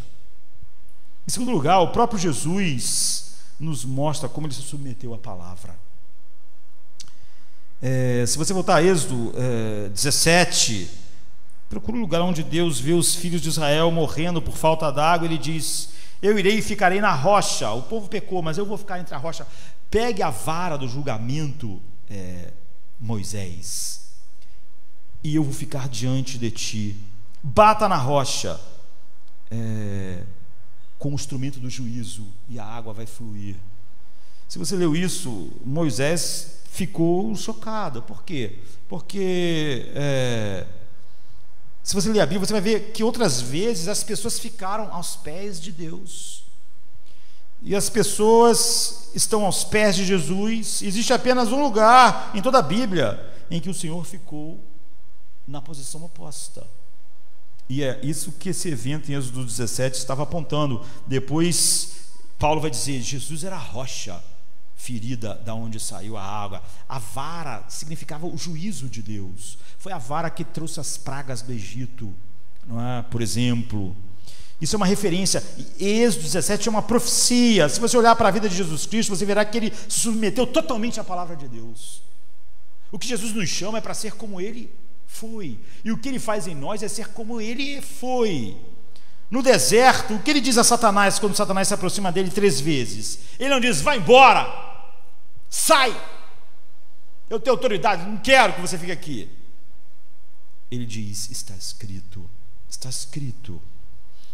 Em segundo lugar, o próprio Jesus nos mostra como ele se submeteu à palavra. Se você voltar a Êxodo 17, procura um lugar onde Deus vê os filhos de Israel morrendo por falta d'água. Ele diz: eu irei e ficarei na rocha. O povo pecou, mas eu vou ficar entre a rocha. Pegue a vara do julgamento, Moisés, e eu vou ficar diante de ti. Bata na rocha com o instrumento do juízo, e a água vai fluir. Se você leu isso, Moisés ficou chocado. Por quê? Porque se você ler a Bíblia, você vai ver que outras vezes as pessoas ficaram aos pés de Deus, e as pessoas estão aos pés de Jesus. Existe apenas um lugar em toda a Bíblia em que o Senhor ficou na posição oposta, e é isso que esse evento em Êxodo 17 estava apontando. Depois Paulo vai dizer: Jesus era a rocha, ferida da onde saiu a água. A vara significava o juízo de Deus. Foi a vara que trouxe as pragas do Egito, não é? Por exemplo, isso é uma referência. Êxodo 17 é uma profecia. Se você olhar para a vida de Jesus Cristo, você verá que ele se submeteu totalmente à palavra de Deus. O que Jesus nos chama é para ser como ele foi, e o que ele faz em nós é ser como ele foi. No deserto, o que ele diz a Satanás quando Satanás se aproxima dele 3 vezes? Ele não diz: vai embora, sai, eu tenho autoridade, não quero que você fique aqui. Ele diz: está escrito, está escrito.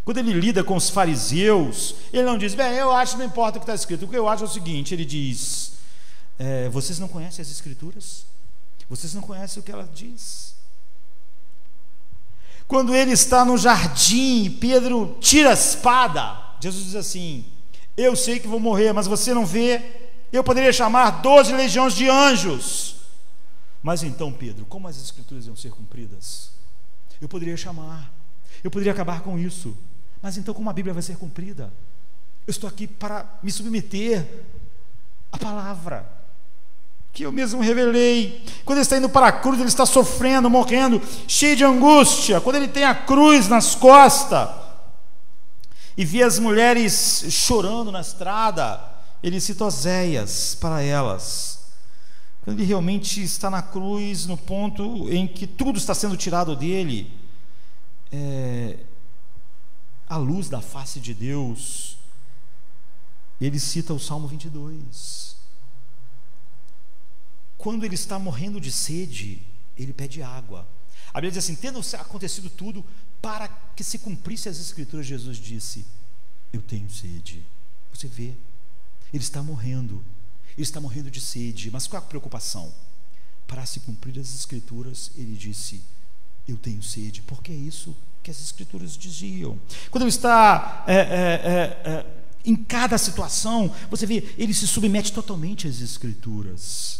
Quando ele lida com os fariseus, ele não diz: bem, eu acho que não importa o que está escrito. O que eu acho é o seguinte, ele diz: vocês não conhecem as escrituras? Vocês não conhecem o que ela diz? Quando ele está no jardim, Pedro tira a espada, Jesus diz assim: eu sei que vou morrer, mas você não vê? Eu poderia chamar 12 legiões de anjos. Mas então, Pedro, como as escrituras iam ser cumpridas? Eu poderia chamar, eu poderia acabar com isso, mas então como a Bíblia vai ser cumprida? Eu estou aqui para me submeter à palavra que eu mesmo revelei. Quando ele está indo para a cruz, ele está sofrendo, morrendo, cheio de angústia. Quando ele tem a cruz nas costas e vê as mulheres chorando na estrada, ele cita Oséias para elas. Quando ele realmente está na cruz, no ponto em que tudo está sendo tirado dele, a luz da face de Deus, ele cita o Salmo 22. Quando ele está morrendo de sede, ele pede água. A Bíblia diz assim: tendo acontecido tudo, para que se cumprisse as escrituras, Jesus disse: eu tenho sede. Você vê, ele está morrendo de sede, mas qual é a preocupação? Para se cumprir as escrituras, ele disse: eu tenho sede, porque é isso que as escrituras diziam. Quando ele está em cada situação, você vê, ele se submete totalmente às escrituras.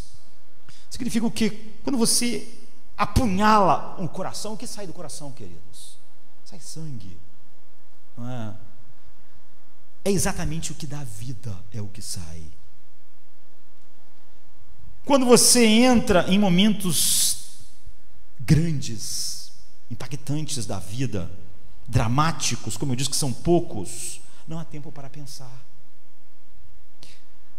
Significa o quê? Quando você apunhala um coração, o que sai do coração, queridos? Sai sangue, não é? É exatamente o que dá vida, é o que sai. Quando você entra em momentos grandes, impactantes da vida, dramáticos, como eu disse que são poucos, não há tempo para pensar.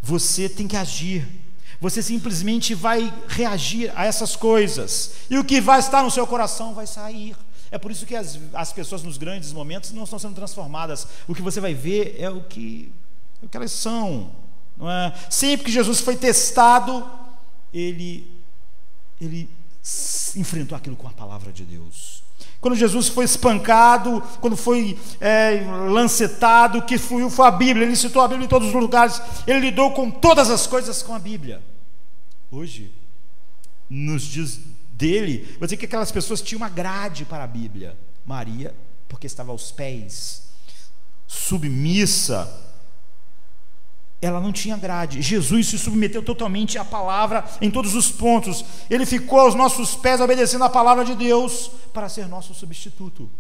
Você tem que agir. Você simplesmente vai reagir a essas coisas, e o que vai estar no seu coração vai sair. É por isso que as pessoas nos grandes momentos não estão sendo transformadas. O que você vai ver é o que elas são, não é? Sempre que Jesus foi testado, ele enfrentou aquilo com a palavra de Deus. Quando Jesus foi espancado, quando foi lancetado, o que fluiu foi a Bíblia. Ele citou a Bíblia em todos os lugares. Ele lidou com todas as coisas com a Bíblia. Hoje, nos dias dele, vou dizer que aquelas pessoas tinham uma grade para a Bíblia. Maria, porque estava aos pés, submissa, ela não tinha grade. Jesus se submeteu totalmente à palavra em todos os pontos. Ele ficou aos nossos pés obedecendo a palavra de Deus para ser nosso substituto,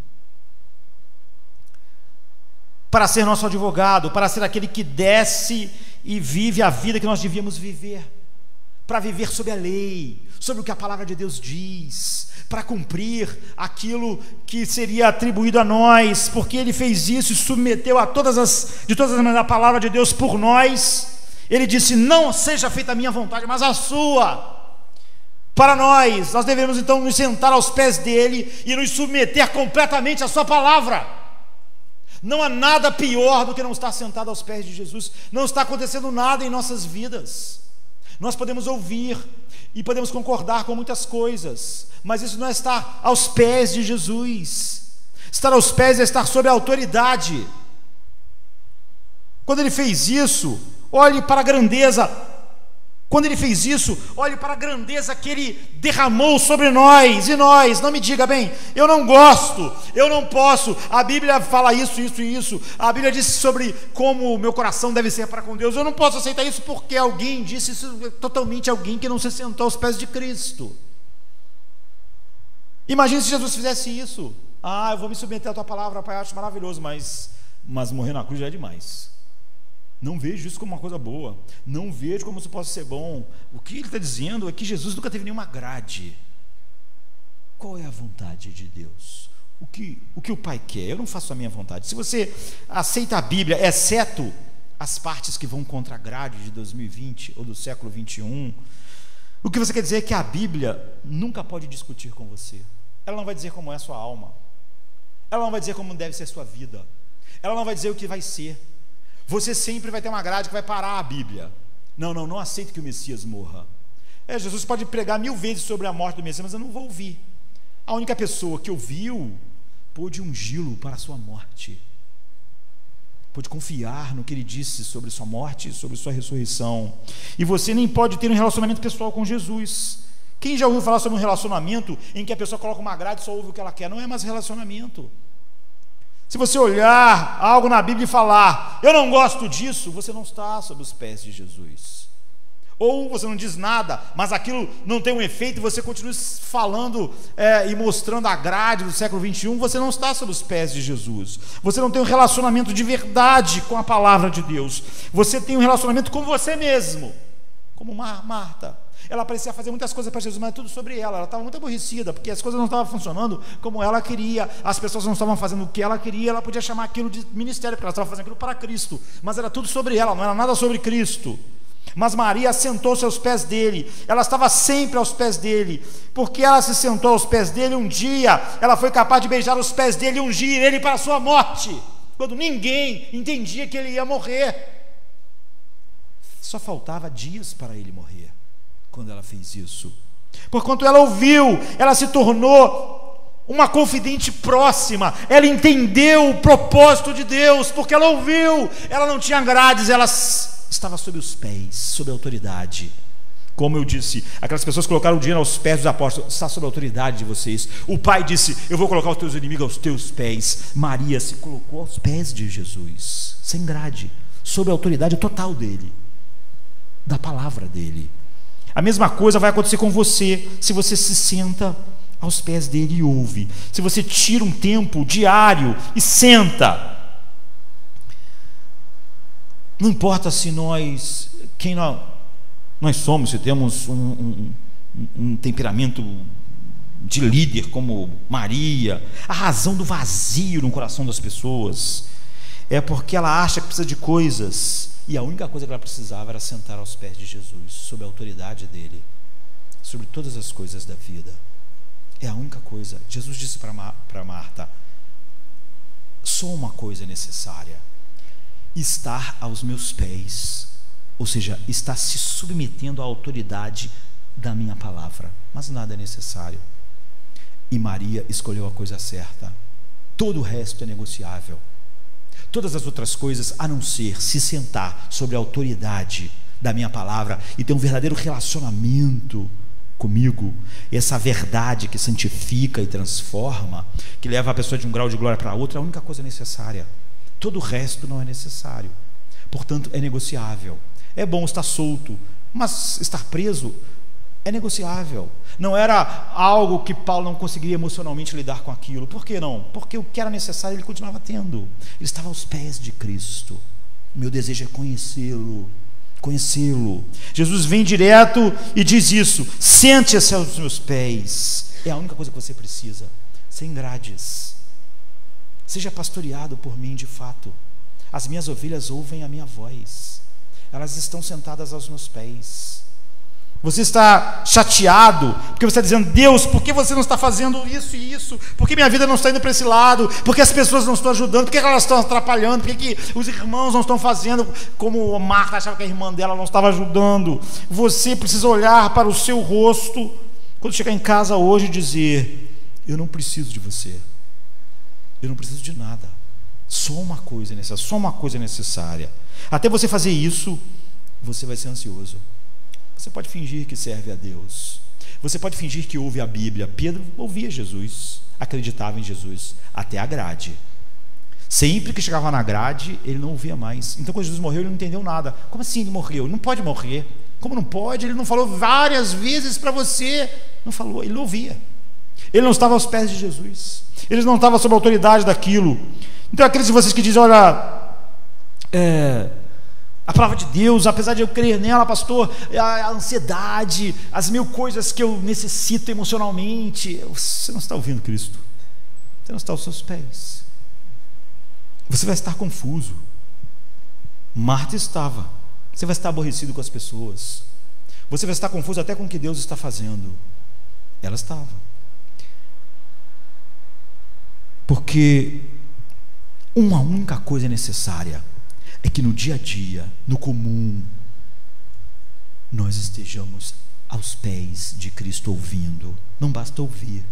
para ser nosso advogado, para ser aquele que desce e vive a vida que nós devíamos viver, para viver sob a lei, sobre o que a palavra de Deus diz, para cumprir aquilo que seria atribuído a nós, porque ele fez isso e submeteu de todas as maneiras a palavra de Deus por nós. Ele disse: não seja feita a minha vontade, mas a sua. Para nós devemos então nos sentar aos pés dele e nos submeter completamente à sua palavra. Não há nada pior do que não estar sentado aos pés de Jesus. Não está acontecendo nada em nossas vidas. Nós podemos ouvir e podemos concordar com muitas coisas, mas isso não é estar aos pés de Jesus. Estar aos pés é estar sob a autoridade. Quando ele fez isso, olhe para a grandeza. Quando ele fez isso, olhe para a grandeza que ele derramou sobre nós. E nós, não me diga: bem, eu não gosto, eu não posso, a Bíblia fala isso, isso e isso, a Bíblia disse sobre como o meu coração deve ser para com Deus, eu não posso aceitar isso porque alguém disse isso, totalmente alguém que não se sentou aos pés de Cristo. Imagine se Jesus fizesse isso: eu vou me submeter à tua palavra, Pai, acho maravilhoso, mas morrer na cruz já é demais. Não vejo isso como uma coisa boa. Não vejo como isso possa ser bom. O que ele está dizendo é que Jesus nunca teve nenhuma grade. Qual é a vontade de Deus? O que o Pai quer? Eu não faço a minha vontade. Se você aceita a Bíblia, exceto as partes que vão contra a grade de 2020 ou do século 21, o que você quer dizer é que a Bíblia nunca pode discutir com você. Ela não vai dizer como é a sua alma. Ela não vai dizer como deve ser a sua vida. Ela não vai dizer o que vai ser. Você sempre vai ter uma grade que vai parar a Bíblia. Não aceito que o Messias morra. Jesus pode pregar 1000 vezes sobre a morte do Messias, mas eu não vou ouvir. A única pessoa que ouviu pôde ungí-lo para a sua morte, pôde confiar no que ele disse sobre sua morte e sobre sua ressurreição. E você nem pode ter um relacionamento pessoal com Jesus. Quem já ouviu falar sobre um relacionamento em que a pessoa coloca uma grade e só ouve o que ela quer? Não é mais relacionamento. Se você olhar algo na Bíblia e falar, eu não gosto disso, você não está sob os pés de Jesus. Ou você não diz nada, mas aquilo não tem um efeito e você continua falando e mostrando a grade do século 21, você não está sob os pés de Jesus. Você não tem um relacionamento de verdade com a palavra de Deus. Você tem um relacionamento com você mesmo, como Marta. Ela parecia fazer muitas coisas para Jesus, mas é tudo sobre ela. Ela estava muito aborrecida, porque as coisas não estavam funcionando como ela queria, as pessoas não estavam fazendo o que ela queria. Ela podia chamar aquilo de ministério, porque ela estava fazendo aquilo para Cristo, mas era tudo sobre ela, não era nada sobre Cristo. Mas Maria sentou-se aos pés dele. Ela estava sempre aos pés dele. Porque ela se sentou aos pés dele um dia, ela foi capaz de beijar os pés dele e ungir ele para a sua morte, quando ninguém entendia que ele ia morrer. Só faltava dias para ele morrer quando ela fez isso. Porquanto ela ouviu, ela se tornou uma confidente próxima. Ela entendeu o propósito de Deus, porque ela ouviu. Ela não tinha grades, ela estava sob os pés, sob a autoridade. Como eu disse, aquelas pessoas colocaram o dinheiro aos pés dos apóstolos. Está sob a autoridade de vocês. O Pai disse, eu vou colocar os teus inimigos aos teus pés. Maria se colocou aos pés de Jesus, sem grade, sob a autoridade total dele, da palavra dele. A mesma coisa vai acontecer com você, se você se senta aos pés dele e ouve. Se você tira um tempo diário e senta. Não importa se quem nós somos, se temos um temperamento de líder como Maria. A razão do vazio no coração das pessoas é porque ela acha que precisa de coisas, e a única coisa que ela precisava era sentar aos pés de Jesus, sob a autoridade dele, sobre todas as coisas da vida. É a única coisa. Jesus disse para Marta, só uma coisa é necessária: estar aos meus pés, ou seja, estar se submetendo à autoridade da minha palavra. Mas nada é necessário. E Maria escolheu a coisa certa. Todo o resto é negociável. Todas as outras coisas, a não ser se sentar sobre a autoridade da minha palavra e ter um verdadeiro relacionamento comigo, essa verdade que santifica e transforma, que leva a pessoa de um grau de glória para outro, é a única coisa necessária. Todo o resto não é necessário. Portanto, é negociável. É bom estar solto, mas estar preso é negociável. Não era algo que Paulo não conseguiria emocionalmente lidar com aquilo. Por que não? Porque o que era necessário ele continuava tendo. Ele estava aos pés de Cristo. Meu desejo é conhecê-lo. Jesus vem direto e diz isso: sente-se aos meus pés. É a única coisa que você precisa, sem grades. Seja pastoreado por mim de fato. As minhas ovelhas ouvem a minha voz. Elas estão sentadas aos meus pés. Você está chateado porque você está dizendo: Deus, por que você não está fazendo isso e isso? Por que minha vida não está indo para esse lado? Por que as pessoas não estão ajudando? Por que elas estão atrapalhando? Por que os irmãos não estão fazendo como Marta achava que a irmã dela não estava ajudando? Você precisa olhar para o seu rosto quando chegar em casa hoje e dizer: eu não preciso de você. Eu não preciso de nada. Só uma coisa necessária. Até você fazer isso, você vai ser ansioso. Você pode fingir que serve a Deus. Você pode fingir que ouve a Bíblia. Pedro ouvia Jesus, acreditava em Jesus, até a grade. Sempre que chegava na grade, ele não ouvia mais. Então, quando Jesus morreu, ele não entendeu nada. Como assim ele morreu? Ele não pode morrer. Como não pode? Ele não falou várias vezes para você. Não falou, ele não ouvia. Ele não estava aos pés de Jesus. Ele não estava sob a autoridade daquilo. Então, aqueles de vocês que dizem: olha, A palavra de Deus, apesar de eu crer nela, pastor, a ansiedade, as 1000 coisas que eu necessito emocionalmente, você não está ouvindo Cristo, você não está aos seus pés, você vai estar confuso. Marta estava. Você vai estar aborrecido com as pessoas, você vai estar confuso até com o que Deus está fazendo. Ela estava, porque uma única coisa é necessária, é que no dia a dia, no comum, nós estejamos aos pés de Cristo ouvindo. Não basta ouvir.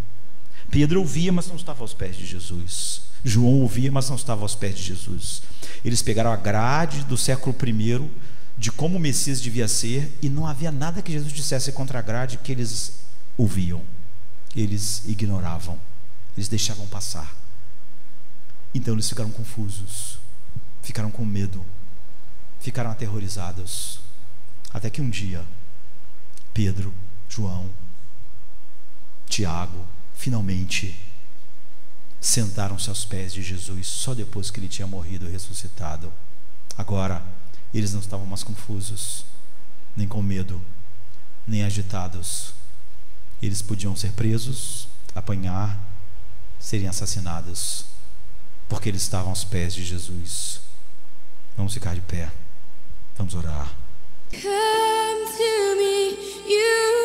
Pedro ouvia, mas não estava aos pés de Jesus. João ouvia, mas não estava aos pés de Jesus. Eles pegaram a grade do século I de como o Messias devia ser, e não havia nada que Jesus dissesse contra a grade que eles ouviam. Eles ignoravam, eles deixavam passar. Então eles ficaram confusos, ficaram com medo, ficaram aterrorizados, até que um dia Pedro, João, Tiago finalmente sentaram-se aos pés de Jesus, só depois que ele tinha morrido e ressuscitado. Agora eles não estavam mais confusos, nem com medo, nem agitados. Eles podiam ser presos, apanhar, serem assassinados, porque eles estavam aos pés de Jesus. Vamos ficar de pé, vamos orar. Come to me, you